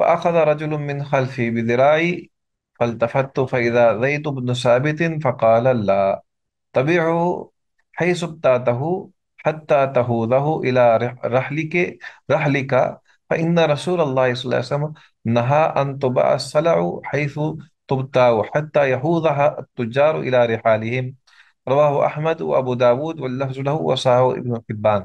فأخذ رجل من خلفي بذراعي فالتفت فإذا زيد بن ثابت فقال لا تبعه حيث ابتعته حتى تهوده إلى رحلك فإن رسول الله صلى الله عليه وسلم نهى أن تباع السلع حيث تبتاع حتى يهوذها التجار إلى رحالهم. رواه أحمد وأبو داود واللفظ له وصححه ابن حبان.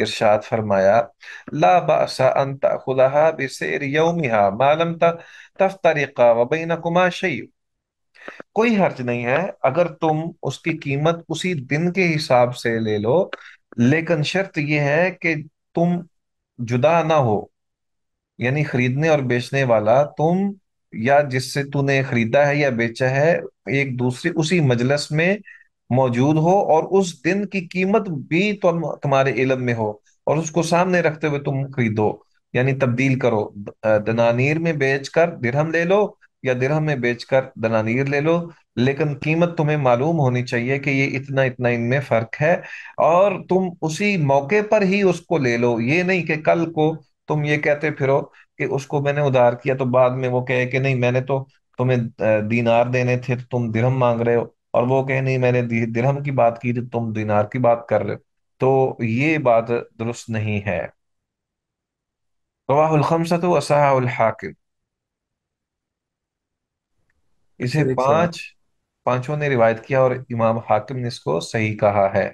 ارشاد فرمایا لا بأس ان تأخذها بسعر یومها ما لم تفترقا وبینکما شیء، کوئی حرج نہیں ہے اگر تم اس کی قیمت اسی دن کے حساب سے لے لو، لیکن شرط یہ ہے کہ تم جدا نہ ہو، یعنی خریدنے اور بیچنے والا تم یا جس سے تو نے خریدا ہے یا بیچا ہے ایک دوسرے اسی مجلس میں موجود ہو، اور اس دن کی قیمت بھی تمہارے علم میں ہو، اور اس کو سامنے رکھتے ہوئے تم خریدو، یعنی تبدیل کرو، دنانیر میں بیچ کر درہم لے لو یا درہم میں بیچ کر دنانیر لے لو، لیکن قیمت تمہیں معلوم ہونی چاہیے کہ یہ اتنا اتنا ان میں فرق ہے، اور تم اسی موقع پر ہی اس کو لے لو، یہ نہیں کہ کل کو تم یہ کہتے پھرو کہ اس کو میں نے ادھار کیا تو بعد میں وہ کہے کہ نہیں میں نے تو تمہیں دینار دینے تھے تو تم درہم مانگ رہے ہو، اور وہ کہے نہیں میں نے درہم کی بات کی تو تم دینار کی بات کر رہے ہو، تو یہ بات درست نہیں ہے۔ رواہ الخمسۃ وصححہ الحاکم، اسے سر ایک سوال۔ پانچوں نے روایت کیا اور امام حاکم نے اس کو صحیح کہا ہے۔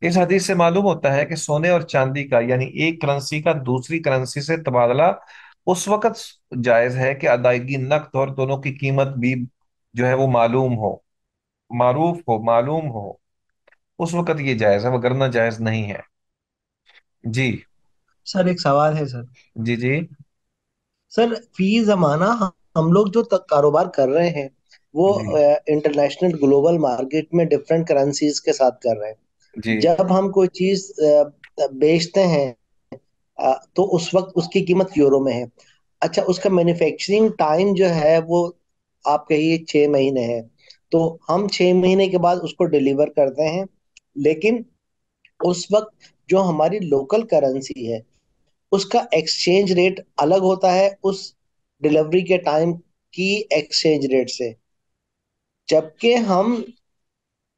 اس حدیث سے معلوم ہوتا ہے کہ سونے اور چاندی کا یعنی ایک کرنسی کا دوسری کرنسی سے تبادلہ اس وقت جائز ہے کہ ادائیگی نقد اور دونوں کی قیمت بھی جو ہے وہ معلوم ہو، معروف ہو، معلوم ہو، اس وقت یہ جائز ہے، وگرنہ جائز نہیں ہے۔ جی سر ایک سوال ہے سر۔ جی جی سر فی زمانہ ہم لوگ جو کاروبار کر رہے ہیں وہ جی انٹرنیشنل گلوبل مارکیٹ میں ڈفرینٹ کرنسیز کے ساتھ کر رہے ہیں۔ جی جب ہم کوئی چیز بیچتے ہیں تو اس وقت اس کی قیمت یورو میں ہے۔ اچھا اس کا مینوفیکچرنگ ٹائم جو ہے وہ آپ کہیے 6 مہینے ہے، تو ہم 6 مہینے کے بعد اس کو ڈیلیور کرتے ہیں، لیکن اس وقت جو ہماری لوکل کرنسی ہے اس کا ایکسچینج ریٹ الگ ہوتا ہے اس ڈیلیوری کے ٹائم کی ایکسچینج ریٹ سے، جبکہ ہم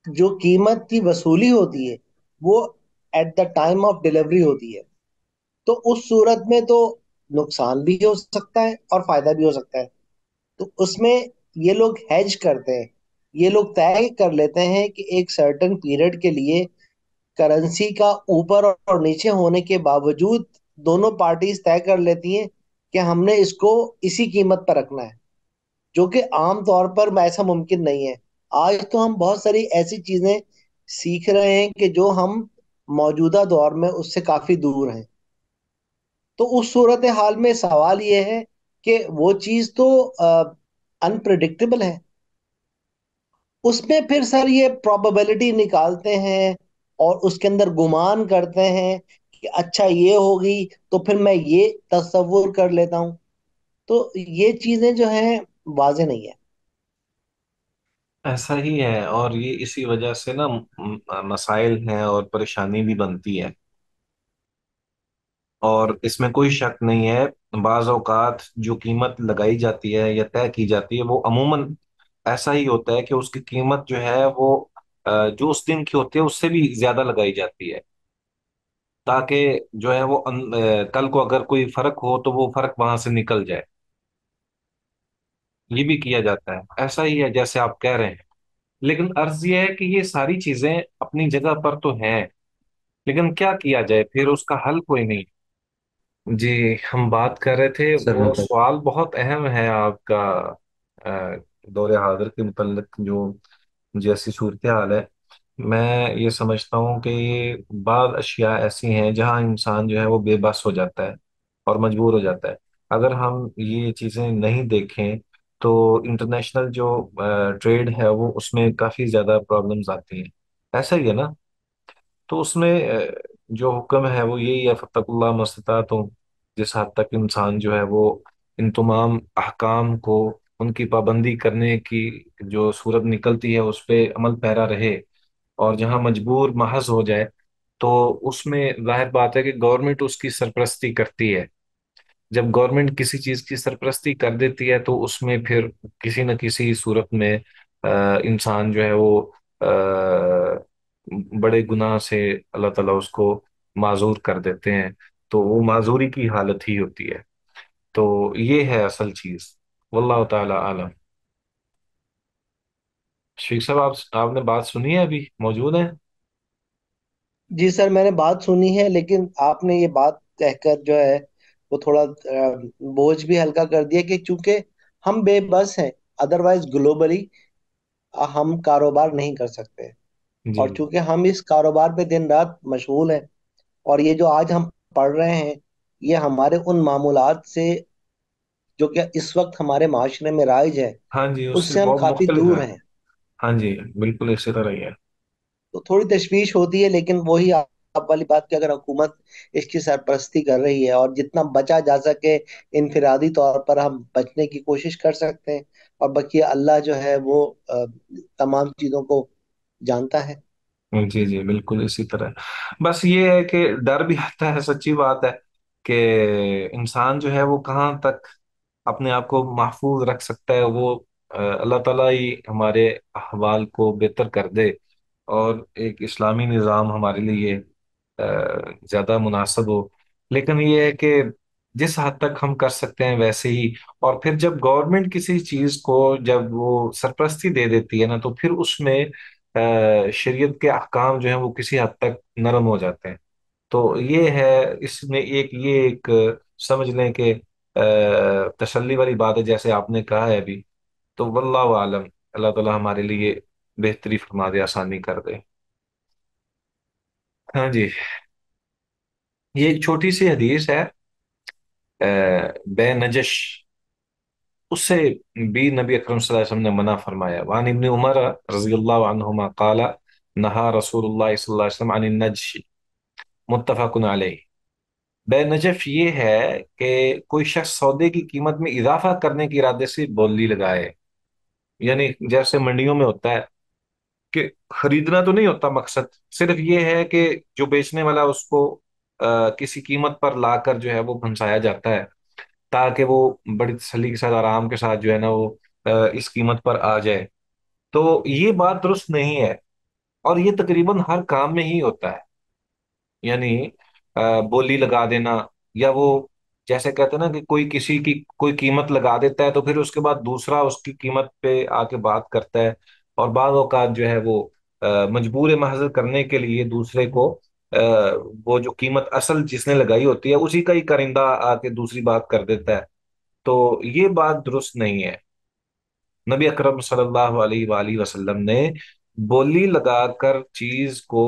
جو قیمت کی وصولی ہوتی ہے وہ at the time of delivery ہوتی ہے، تو اس صورت میں تو نقصان بھی ہو سکتا ہے اور فائدہ بھی ہو سکتا ہے۔ تو اس میں یہ لوگ ہیج کرتے ہیں، یہ لوگ طے کر لیتے ہیں کہ ایک سرٹن پیریڈ کے لیے کرنسی کا اوپر اور نیچے ہونے کے باوجود دونوں پارٹیز طے کر لیتی ہیں کہ ہم نے اس کو اسی قیمت پر رکھنا ہے، جو کہ عام طور پر ایسا ممکن نہیں ہے۔ آج تو ہم بہت ساری ایسی چیزیں سیکھ رہے ہیں کہ جو ہم موجودہ دور میں اس سے کافی دور ہیں۔ تو اس صورت حال میں سوال یہ ہے کہ وہ چیز تو انپریڈکٹیبل ہے، اس میں پھر سر یہ پروبیبلٹی نکالتے ہیں اور اس کے اندر گمان کرتے ہیں کہ اچھا یہ ہوگی تو پھر میں یہ تصور کر لیتا ہوں، تو یہ چیزیں جو ہیں واضح نہیں ہے۔ ایسا ہی ہے، اور یہ اسی وجہ سے نا مسائل ہیں اور پریشانی بھی بنتی ہے، اور اس میں کوئی شک نہیں ہے بعض اوقات جو قیمت لگائی جاتی ہے یا طے کی جاتی ہے وہ عموماً ایسا ہی ہوتا ہے کہ اس کی قیمت جو ہے وہ جو اس دن کی ہوتی ہے اس سے بھی زیادہ لگائی جاتی ہے، تاکہ جو ہے وہ کل کو اگر کوئی فرق ہو تو وہ فرق وہاں سے نکل جائے، یہ بھی کیا جاتا ہے، ایسا ہی ہے جیسے آپ کہہ رہے ہیں۔ لیکن عرض یہ ہے کہ یہ ساری چیزیں اپنی جگہ پر تو ہیں، لیکن کیا کیا جائے پھر، اس کا حل کوئی نہیں۔ جی ہم بات کر رہے تھے، سر میں وہ سوال بہت اہم ہے آپ کا، دور حاضر کے متعلق جو جیسی صورتحال ہے، میں یہ سمجھتا ہوں کہ یہ بعض اشیاء ایسی ہیں جہاں انسان جو ہے وہ بے بس ہو جاتا ہے اور مجبور ہو جاتا ہے، اگر ہم یہ چیزیں نہیں دیکھیں تو انٹرنیشنل جو ٹریڈ ہے وہ اس میں کافی زیادہ پرابلمز آتی ہیں، ایسا ہی ہے نا؟ تو اس میں جو حکم ہے وہ یہی ہے فتق اللہ مستطاعتم، جس حد تک انسان جو ہے وہ ان تمام احکام کو، ان کی پابندی کرنے کی جو صورت نکلتی ہے اس پہ عمل پیرا رہے، اور جہاں مجبور محض ہو جائے تو اس میں ظاہر بات ہے کہ گورنمنٹ اس کی سرپرستی کرتی ہے، جب گورنمنٹ کسی چیز کی سرپرستی کر دیتی ہے تو اس میں پھر کسی نہ کسی صورت میں انسان جو ہے وہ بڑے گناہ سے اللہ تعالیٰ اس کو معذور کر دیتے ہیں، تو وہ معذوری کی حالت ہی ہوتی ہے، تو یہ ہے اصل چیز، واللہ تعالی عالم۔ شیخ صاحب آپ نے بات سنی ہے، ابھی موجود ہیں؟ جی سر، میں نے بات سنی ہے، لیکن آپ نے یہ بات کہہ کر جو ہے وہ تھوڑا بوجھ بھی ہلکا کر دیا کہ چونکہ ہم بے بس ہیں، ادروائز گلوبلی ہم کاروبار نہیں کر سکتے، جی اور چونکہ ہم اس کاروبار پہ دن رات مشغول ہیں، اور یہ جو آج ہم پڑھ رہے ہیں یہ ہمارے ان معمولات سے جو کہ اس وقت ہمارے معاشرے میں رائج ہے ہاں جی، اس اس سے سے ہم بہت کافی مختلف دور ہے. ہیں. ہاں جی، بالکل اسی طرح ہی ہے. تو تھوڑی تشویش ہوتی ہے، لیکن وہی آپ والی بات کہ اگر حکومت اس کی سرپرستی کر رہی ہے اور جتنا بچا جا سکے انفرادی طور پر ہم بچنے کی کوشش کر سکتے ہیں، اور باقی اللہ جو ہے وہ تمام چیزوں کو جانتا ہے. جی جی، بالکل اسی طرح. بس یہ ہے کہ ڈر بھی آتا ہے، سچی بات ہے کہ انسان جو ہے وہ کہاں تک اپنے آپ کو محفوظ رکھ سکتا ہے. وہ اللہ تعالیٰ ہی ہمارے احوال کو بہتر کر دے اور ایک اسلامی نظام ہمارے لیے زیادہ مناسب ہو. لیکن یہ ہے کہ جس حد تک ہم کر سکتے ہیں ویسے ہی. اور پھر جب گورنمنٹ کسی چیز کو جب وہ سرپرستی دے دیتی ہے نا، تو پھر اس میں شریعت کے احکام جو ہیں وہ کسی حد تک نرم ہو جاتے ہیں. تو یہ ہے، اس میں ایک سمجھ لیں کہ تسلی والی بات ہے جیسے آپ نے کہا ہے ابھی. تو واللہ عالم، اللہ تعالیٰ ہمارے لیے بہتری فرما دے، آسانی کر دے. ہاں جی. یہ ایک چھوٹی سی حدیث ہے بے نجش، اس سے بھی نبی اکرم صلی اللہ علیہ وسلم نے منع فرمایا. وعن ابن عمر رضی اللہ عنہما قال نہا رسول اللہ صلی اللہ علیہ وسلم عن النجش، متفق علیہ. بے نجف یہ ہے کہ کوئی شخص سودے کی قیمت میں اضافہ کرنے کے ارادے سے بولی لگائے. یعنی جیسے منڈیوں میں ہوتا ہے کہ خریدنا تو نہیں ہوتا مقصد، صرف یہ ہے کہ جو بیچنے والا اس کو کسی قیمت پر لا کر جو ہے وہ پھنسایا جاتا ہے تاکہ وہ بڑی تسلی کے ساتھ آرام کے ساتھ جو ہے نا وہ اس قیمت پر آ جائے. تو یہ بات درست نہیں ہے، اور یہ تقریباً ہر کام میں ہی ہوتا ہے. یعنی بولی لگا دینا، یا وہ جیسے کہتے ہیں نا کہ کوئی کسی کی کوئی قیمت لگا دیتا ہے تو پھر اس کے بعد دوسرا اس کی قیمت پہ آ کے بات کرتا ہے. اور بعض اوقات جو ہے وہ مجبور محض کرنے کے لیے دوسرے کو آ، وہ جو قیمت اصل جس نے لگائی ہوتی ہے اسی کا ہی کرندہ آ کے دوسری بات کر دیتا ہے. تو یہ بات درست نہیں ہے. نبی اکرم صلی اللہ علیہ وآلہ وسلم نے بولی لگا کر چیز کو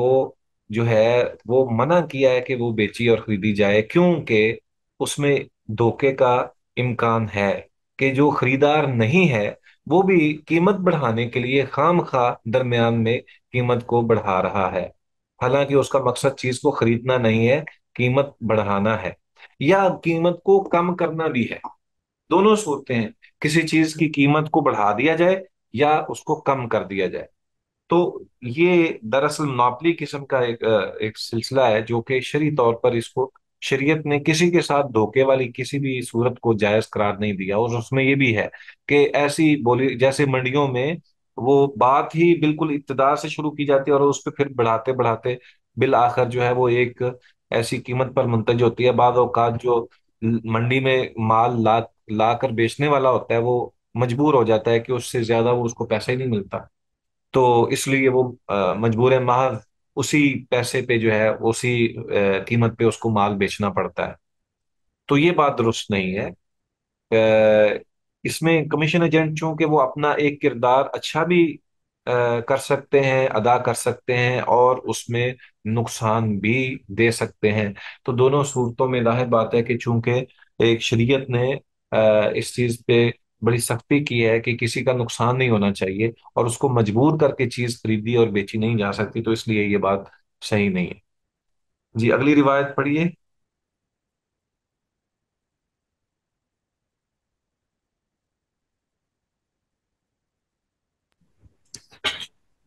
جو ہے وہ منع کیا ہے کہ وہ بیچی اور خریدی جائے، کیونکہ اس میں دھوکے کا امکان ہے کہ جو خریدار نہیں ہے وہ بھی قیمت بڑھانے کے لیے خام خواہ درمیان میں قیمت کو بڑھا رہا ہے، حالانکہ اس کا مقصد چیز کو خریدنا نہیں ہے، قیمت بڑھانا ہے یا قیمت کو کم کرنا بھی ہے. دونوں صورتیں ہیں، کسی چیز کی قیمت کو بڑھا دیا جائے یا اس کو کم کر دیا جائے. تو یہ دراصل مناپلی قسم کا ایک سلسلہ ہے جو کہ شرعی طور پر اس کو شریعت نے کسی کے ساتھ دھوکے والی کسی بھی صورت کو جائز قرار نہیں دیا. اور اس میں یہ بھی ہے کہ ایسی بولی جیسے منڈیوں میں وہ بات ہی بالکل ابتدا سے شروع کی جاتی ہے اور اس پہ پھر بڑھاتے بڑھاتے بالآخر جو ہے وہ ایک ایسی قیمت پر منتج ہوتی ہے. بعض اوقات جو منڈی میں مال لا لا کر بیچنے والا ہوتا ہے وہ مجبور ہو جاتا ہے کہ اس سے زیادہ وہ اس کو پیسہ ہی نہیں ملتا، تو اس لیے وہ مجبور محض اسی پیسے پہ جو ہے اسی قیمت پہ اس کو مال بیچنا پڑتا ہے. تو یہ بات درست نہیں ہے. آ، اس میں کمیشن ایجنٹ چونکہ وہ اپنا ایک کردار اچھا بھی کر سکتے ہیں، ادا کر سکتے ہیں، اور اس میں نقصان بھی دے سکتے ہیں. تو دونوں صورتوں میں ظاہر بات ہے کہ چونکہ ایک شریعت نے اس چیز پہ بڑی سختی کی ہے کہ کسی کا نقصان نہیں ہونا چاہیے اور اس کو مجبور کر کے چیز خریدی اور بیچی نہیں جا سکتی، تو اس لیے یہ بات صحیح نہیں ہے. جی اگلی روایت پڑھیے.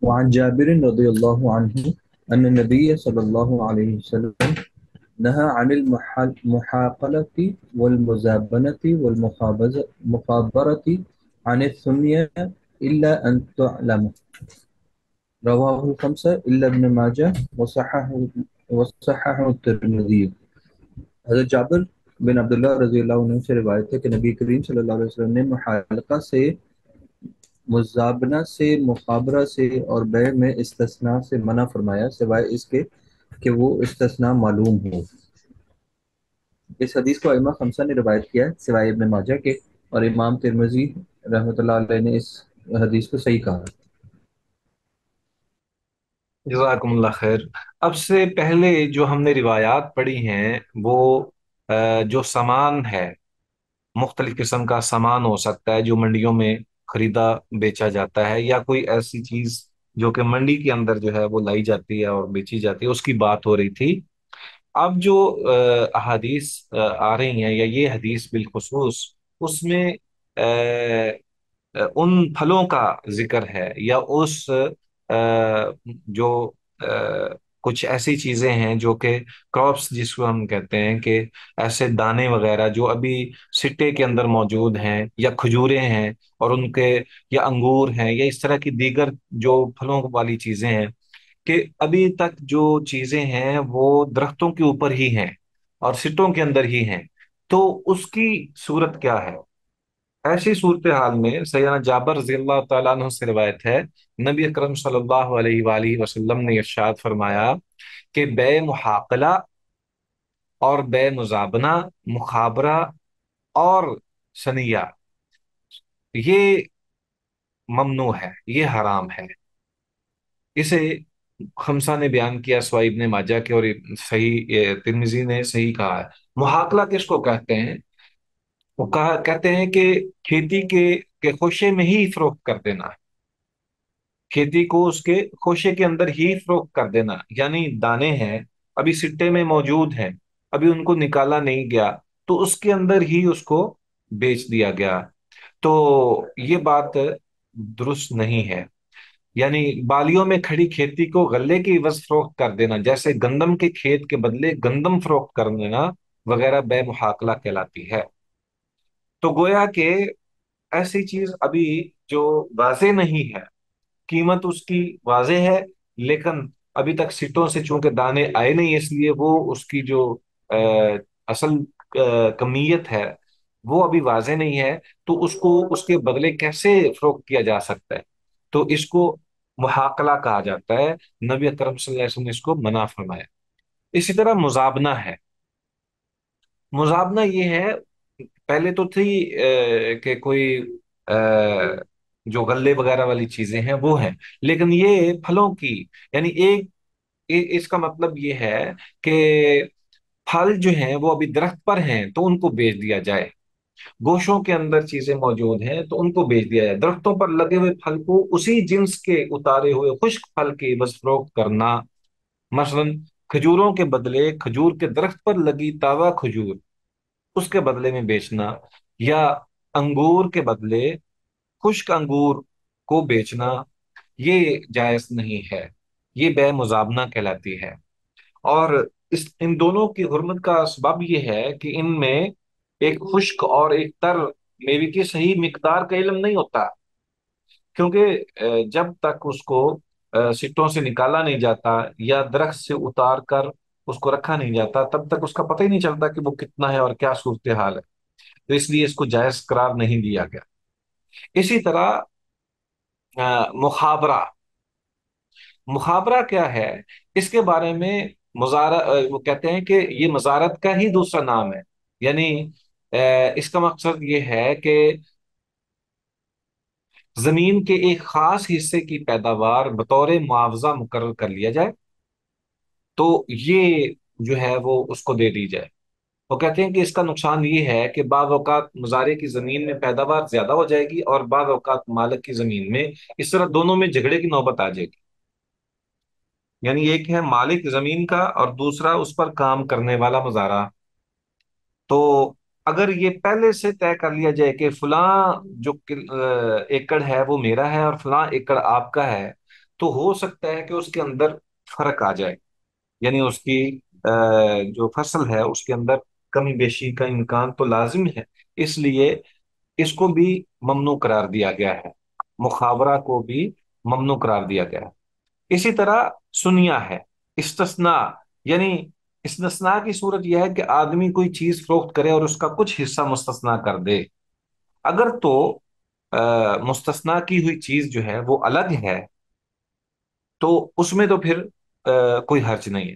وعن جابر رضي الله عنه أن النبي صلى الله عليه وسلم نهى عن المحاقلة والمزابنة والمخابرة عن الثنيا إلا أن تعلم. رواه الخمسة إلا ابن ماجه وصححه الترمذي. حضرت جابر بن عبداللہ رضی اللہ عنہ سے روایت ہے کہ نبی کریم صلی اللہ علیہ وسلم نے محالقہ سے، مزابنہ سے، مخابرہ سے اور بیع میں استثناء سے منع فرمایا، سوائے اس کے کہ وہ استثناء معلوم ہو۔ اس حدیث کو ائمہ خمسہ نے روایت کیا ہے سوائے ابن ماجہ کے، اور امام ترمذی رحمۃ اللہ علیہ نے اس حدیث کو صحیح کہا۔ جزاکم اللہ خیر۔ اب سے پہلے جو ہم نے روایات پڑھی ہیں وہ جو سامان ہے، مختلف قسم کا سامان ہو سکتا ہے جو منڈیوں میں خریدا بیچا جاتا ہے، یا کوئی ایسی چیز جو کہ منڈی کے اندر جو ہے وہ لائی جاتی ہے اور بیچی جاتی ہے، اس کی بات ہو رہی تھی۔ اب جو احادیث آ رہی ہیں، یا یہ حدیث بالخصوص، اس میں ان پھلوں کا ذکر ہے، یا اس جو کچھ ایسی چیزیں ہیں جو کہ کراپس جس کو ہم کہتے ہیں، کہ ایسے دانے وغیرہ جو ابھی سٹے کے اندر موجود ہیں، یا کھجوریں ہیں اور ان کے، یا انگور ہیں، یا اس طرح کی دیگر جو پھلوں والی چیزیں ہیں، کہ ابھی تک جو چیزیں ہیں وہ درختوں کے اوپر ہی ہیں اور سٹوں کے اندر ہی ہیں، تو اس کی صورت کیا ہے؟ ایسی صورتحال میں سیدنا جابر رضی اللہ تعالیٰ عنہ سے روایت ہے، نبی اکرم صلی اللہ علیہ وآلہ وسلم نے ارشاد فرمایا کہ بے محاقلہ اور بے مزابنہ، مخابرہ اور سنیہ، یہ ممنوع ہے، یہ حرام ہے۔ اسے خمسہ نے بیان کیا سوائے ابن ماجہ کے، اور صحیح ترمذی نے صحیح کہا ہے۔ محاقلہ کس کو کہتے ہیں؟ وہ کہتے ہیں کہ کھیتی کے خوشے میں ہی فروخت کر دینا، کھیتی کو اس کے خوشے کے اندر ہی فروخت کر دینا، یعنی دانے ہیں ابھی سٹے میں موجود ہیں، ابھی ان کو نکالا نہیں گیا، تو اس کے اندر ہی اس کو بیچ دیا گیا، تو یہ بات درست نہیں ہے۔ یعنی بالیوں میں کھڑی کھیتی کو غلے کی عوض فروخت کر دینا، جیسے گندم کے کھیت کے بدلے گندم فروخت کر دینا وغیرہ، بے محاقلہ کہلاتی ہے۔ تو گویا کہ ایسی چیز ابھی جو واضح نہیں ہے، قیمت اس کی واضح ہے، لیکن ابھی تک سٹوں سے چونکہ دانے آئے نہیں، اس لیے وہ اس کی جو اصل کمیت ہے وہ ابھی واضح نہیں ہے، تو اس کو اس کے بدلے کیسے فروخت کیا جا سکتا ہے؟ تو اس کو محاقلہ کہا جاتا ہے۔ نبی اکرم صلی اللہ علیہ وسلم نے اس کو منع فرمایا۔ اسی طرح مزابنہ ہے۔ مزابنہ یہ ہے، پہلے تو تھی کہ کوئی جو غلے وغیرہ والی چیزیں ہیں وہ ہیں، لیکن یہ پھلوں کی، یعنی اس کا مطلب یہ ہے کہ پھل جو ہیں وہ ابھی درخت پر ہیں تو ان کو بیچ دیا جائے، گوشوں کے اندر چیزیں موجود ہیں تو ان کو بیچ دیا جائے، درختوں پر لگے ہوئے پھل کو اسی جنس کے اتارے ہوئے خشک پھل کی بس فروخت کرنا، مثلا کھجوروں کے بدلے کھجور کے درخت پر لگی تازہ کھجور اس کے بدلے میں بیچنا، یا انگور کے بدلے خشک انگور کو بیچنا، یہ جائز نہیں ہے، یہ بے مزابنہ کہلاتی ہے۔ اور ان دونوں کی حرمت کا سبب یہ ہے کہ ان میں ایک خشک اور ایک تر میوے کی صحیح مقدار کا علم نہیں ہوتا، کیونکہ جب تک اس کو سٹوں سے نکالا نہیں جاتا یا درخت سے اتار کر اس کو رکھا نہیں جاتا، تب تک اس کا پتہ ہی نہیں چلتا کہ وہ کتنا ہے اور کیا صورتحال ہے، تو اس لیے اس کو جائز قرار نہیں دیا گیا۔ اسی طرح مخابرہ، مخابرہ کیا ہے؟ اس کے بارے میں وہ کہتے ہیں کہ یہ مزارت کا ہی دوسرا نام ہے، یعنی اس کا مقصد یہ ہے کہ زمین کے ایک خاص حصے کی پیداوار بطور معاوضہ مقرر کر لیا جائے، تو یہ جو ہے وہ اس کو دے دی جائے۔ وہ کہتے ہیں کہ اس کا نقصان یہ ہے کہ بعض اوقات مزارے کی زمین میں پیداوار زیادہ ہو جائے گی اور بعض اوقات مالک کی زمین میں، اس طرح دونوں میں جھگڑے کی نوبت آ جائے گی، یعنی ایک ہے مالک زمین کا اور دوسرا اس پر کام کرنے والا مزارع۔ تو اگر یہ پہلے سے طے کر لیا جائے کہ فلاں جو ایکڑ ہے وہ میرا ہے اور فلاں ایکڑ آپ کا ہے، تو ہو سکتا ہے کہ اس کے اندر فرق آ جائے، یعنی اس کی جو فصل ہے اس کے اندر کمی بیشی کا امکان تو لازم ہے، اس لیے اس کو بھی ممنوع قرار دیا گیا ہے، مخابرہ کو بھی ممنوع قرار دیا گیا ہے۔ اسی طرح سنیا ہے، استثناء، یعنی استثناء کی صورت یہ ہے کہ آدمی کوئی چیز فروخت کرے اور اس کا کچھ حصہ مستثنا کر دے، اگر تو مستثنا کی ہوئی چیز جو ہے وہ الگ ہے، تو اس میں تو پھر کوئی حرج نہیں ہے،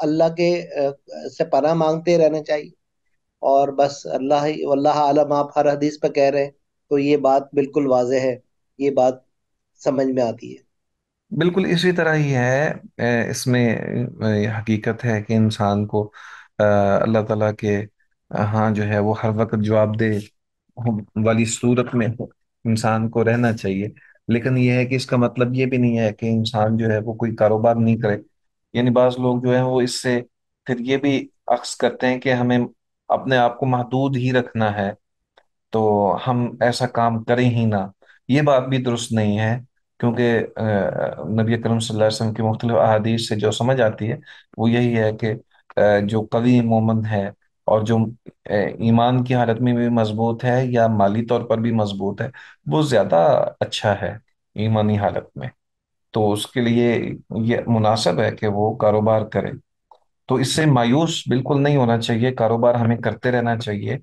اللہ کے سے پناہ مانگتے رہنا چاہیے، اور بس اللہ ہی واللہ عالم، آپ ہر حدیث پہ کہہ رہے ہیں تو یہ بات بالکل واضح ہے، یہ بات سمجھ میں آتی ہے۔ بالکل اسی طرح ہی ہے، اس میں یہ حقیقت ہے کہ انسان کو اللہ تعالیٰ کے ہاں جو ہے وہ ہر وقت جواب دہ والی صورت میں انسان کو رہنا چاہیے، لیکن یہ ہے کہ اس کا مطلب یہ بھی نہیں ہے کہ انسان جو ہے وہ کوئی کاروبار نہیں کرے۔ یعنی بعض لوگ جو ہیں وہ اس سے پھر یہ بھی اخذ کرتے ہیں کہ ہمیں اپنے آپ کو محدود ہی رکھنا ہے، تو ہم ایسا کام کریں ہی نہ۔ یہ بات بھی درست نہیں ہے، کیونکہ نبی کرم صلی اللہ علیہ وسلم کی مختلف احادیث سے جو سمجھ آتی ہے وہ یہی ہے کہ جو قوی مومن ہے اور جو ایمان کی حالت میں بھی مضبوط ہے یا مالی طور پر بھی مضبوط ہے، وہ زیادہ اچھا ہے ایمانی حالت میں، تو اس کے لیے یہ مناسب ہے کہ وہ کاروبار کرے۔ تو اس سے مایوس بالکل نہیں ہونا چاہیے، کاروبار ہمیں کرتے رہنا چاہیے،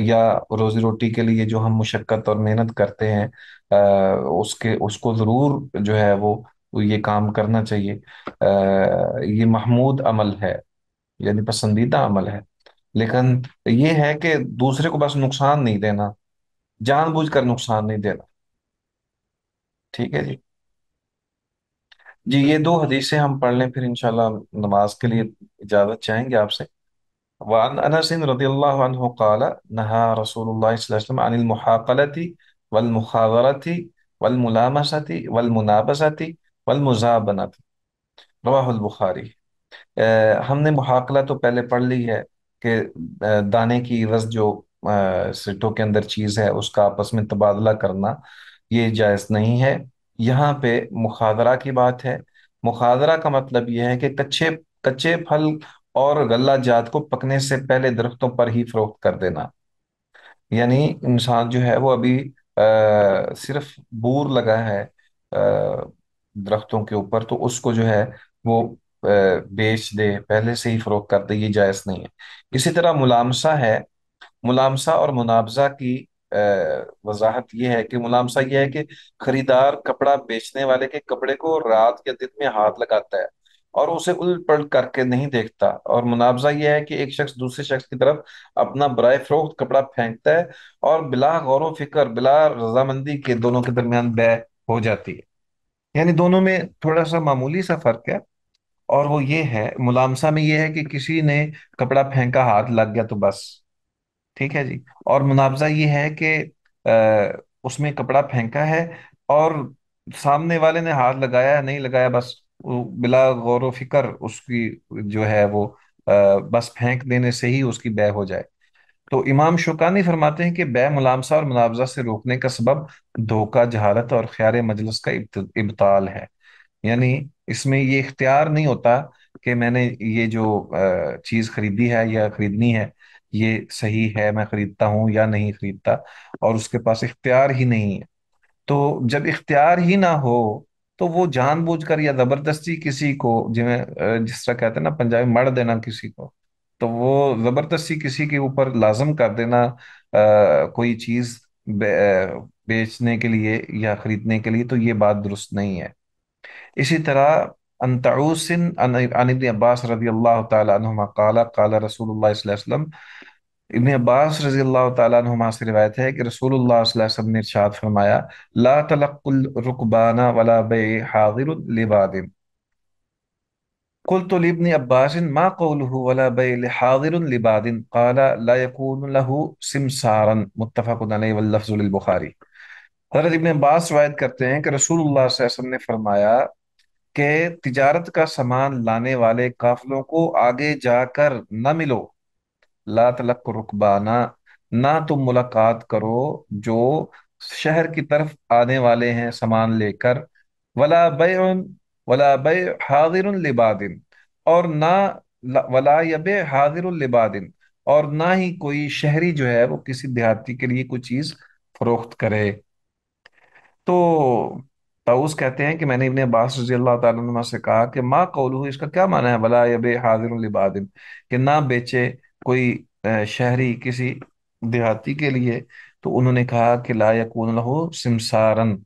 یا روزی روٹی کے لیے جو ہم مشقت اور محنت کرتے ہیں اس کو ضرور جو ہے وہ یہ کام کرنا چاہیے۔ یہ محمود عمل ہے، یعنی پسندیدہ عمل ہے، لیکن یہ ہے کہ دوسرے کو بس نقصان نہیں دینا، جان بوجھ کر نقصان نہیں دینا۔ ٹھیک ہے جی، جی یہ دو حدیثیں ہم پڑھ لیں پھر انشاءاللہ نماز کے لیے اجازت چاہیں گے آپ سے۔ وعن انس رضی اللہ عنہ قال نہا رسول اللہ صلی اللہ علیہ وسلم عن المحاقلة والمخاورة والملامسة والمنابسة والمزابنة، رواہ البخاری۔ ہم نے محاقلہ تو پہلے پڑھ لی ہے کہ دانے کی عوض جو سٹوں کے اندر چیز ہے اس کا آپس میں تبادلہ کرنا یہ جائز نہیں ہے۔ یہاں پہ مخادرہ کی بات ہے۔ مخادرہ کا مطلب یہ ہے کہ کچے کچے پھل اور غلہ جات کو پکنے سے پہلے درختوں پر ہی فروخت کر دینا۔ یعنی انسان جو ہے وہ ابھی صرف بور لگا ہے درختوں کے اوپر، تو اس کو جو ہے وہ بیچ دے، پہلے سے ہی فروخت کر دے، یہ جائز نہیں ہے۔ اسی طرح ملامسہ ہے۔ ملامسہ اور منابضہ کی وضاحت یہ ہے کہ ملامسہ یہ ہے کہ خریدار کپڑا بیچنے والے کے کپڑے کو رات یا دن میں ہاتھ لگاتا ہے اور اسے الٹ پلٹ کر کے نہیں دیکھتا، اور منابضہ یہ ہے کہ ایک شخص دوسرے شخص کی طرف اپنا برائے فروخت کپڑا پھینکتا ہے اور بلا غور و فکر بلا رضامندی کے دونوں کے درمیان بے ہو جاتی ہے۔ یعنی دونوں میں تھوڑا سا معمولی سا فرق ہے، اور وہ یہ ہے ملامسہ میں یہ ہے کہ کسی نے کپڑا پھینکا، ہاتھ لگ گیا تو بس، ٹھیک ہے جی۔ اور مناوضہ یہ ہے کہ اس میں کپڑا پھینکا ہے اور سامنے والے نے ہاتھ لگایا ہے نہیں لگایا، بس وہ بلا غور و فکر اس کی جو ہے وہ بس پھینک دینے سے ہی اس کی بے ہو جائے۔ تو امام شوکانی فرماتے ہیں کہ بے ملامسہ اور مناوضہ سے روکنے کا سبب دھوکہ، جہالت اور خیار مجلس کا ابطال ہے۔ یعنی اس میں یہ اختیار نہیں ہوتا کہ میں نے یہ جو چیز خریدی ہے یا خریدنی ہے یہ صحیح ہے، میں خریدتا ہوں یا نہیں خریدتا، اور اس کے پاس اختیار ہی نہیں ہے۔ تو جب اختیار ہی نہ ہو تو وہ جان بوجھ کر یا زبردستی کسی کو جس طرح کہتے ہیں نا پنجابی مڑ دینا کسی کو، تو وہ زبردستی کسی کے اوپر لازم کر دینا کوئی چیز بیچنے کے لیے یا خریدنے کے لیے، تو یہ بات درست نہیں ہے۔ اسی طرح ان طاووس عن ابن عباس رضی اللہ تعالی عنہما قال قال رسول اللہ صلی اللہ علیہ وسلم، ابن عباس رضی اللہ تعالیٰ عنہما سے روایت ہے کہ رسول اللہ صلی اللہ علیہ وسلم نے ارشاد فرمایا، لا تلقوا الركبان ولا بيع حاضر لباد۔ قلت لابن عباس ما قوله ولا بيع لحاضر لباد؟ قال لا يكون له سمسارا، متفق علیہ واللفظ للبخاری۔ حضرت ابن عباس روایت کرتے ہیں کہ رسول اللہ صلی اللہ علیہ وسلم نے فرمایا کہ تجارت کا سامان لانے والے قافلوں کو آگے جا کر نہ ملو، لا تلق رکبانا، نہ تم ملاقات کرو جو شہر کی طرف آنے والے ہیں سامان لے کر، ولا بیع، ولا بیع حاضر لباد، اور نہ ولا یبیع حاضر لباد، اور نہ ہی کوئی شہری جو ہے وہ کسی دیہاتی کے لیے کوئی چیز فروخت کرے۔ تو طاووس کہتے ہیں کہ میں نے ابن عباس رضی اللہ تعالیٰ عنہ سے کہا کہ ما قولہ، اس کا کیا معنی ہے ولا یبیع حاضر لباد، کہ نہ بیچے کوئی شہری کسی دیہاتی کے لیے؟ تو انہوں نے کہا کہ لا یکون لہ سمسارن،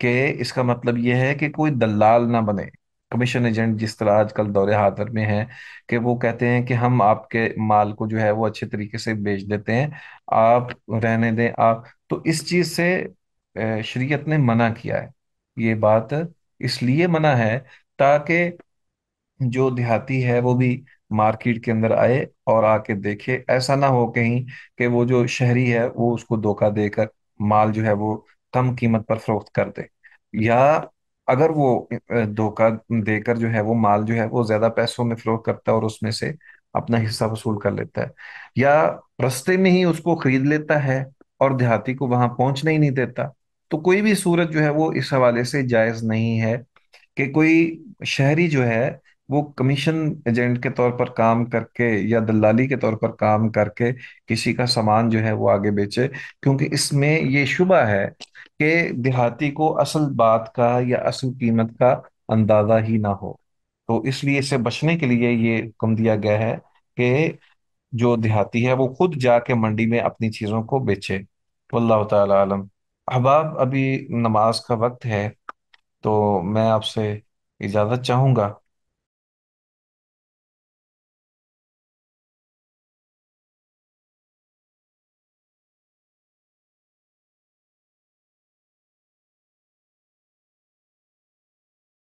کہ اس کا مطلب یہ ہے کہ کوئی دلال نہ بنے، کمیشن ایجنٹ جس طرح آج کل دور حاضر میں ہے، کہ وہ کہتے ہیں کہ ہم آپ کے مال کو جو ہے وہ اچھے طریقے سے بیچ دیتے ہیں، آپ رہنے دیں آپ۔ تو اس چیز سے شریعت نے منع کیا ہے۔ یہ بات اس لیے منع ہے تاکہ جو دیہاتی ہے وہ بھی مارکیٹ کے اندر آئے اور آ کے دیکھے، ایسا نہ ہو کہیں کہ وہ جو شہری ہے وہ اس کو دھوکہ دے کر مال جو ہے وہ کم قیمت پر فروخت کر دے، یا اگر وہ دھوکہ دے کر جو ہے وہ مال جو ہے وہ زیادہ پیسوں میں فروخت کرتا ہے اور اس میں سے اپنا حصہ وصول کر لیتا ہے، یا رستے میں ہی اس کو خرید لیتا ہے اور دیہاتی کو وہاں پہنچنے ہی نہیں دیتا، تو کوئی بھی صورت جو ہے وہ اس حوالے سے جائز نہیں ہے کہ کوئی شہری جو ہے وہ کمیشن ایجنٹ کے طور پر کام کر کے یا دلالی کے طور پر کام کر کے کسی کا سامان جو ہے وہ آگے بیچے، کیونکہ اس میں یہ شبہ ہے کہ دیہاتی کو اصل بات کا یا اصل قیمت کا اندازہ ہی نہ ہو۔ تو اس لیے اس سے بچنے کے لیے یہ حکم دیا گیا ہے کہ جو دیہاتی ہے وہ خود جا کے منڈی میں اپنی چیزوں کو بیچے۔ واللہ تعالی عالم۔ احباب، ابھی نماز کا وقت ہے، تو میں آپ سے اجازت چاہوں گا۔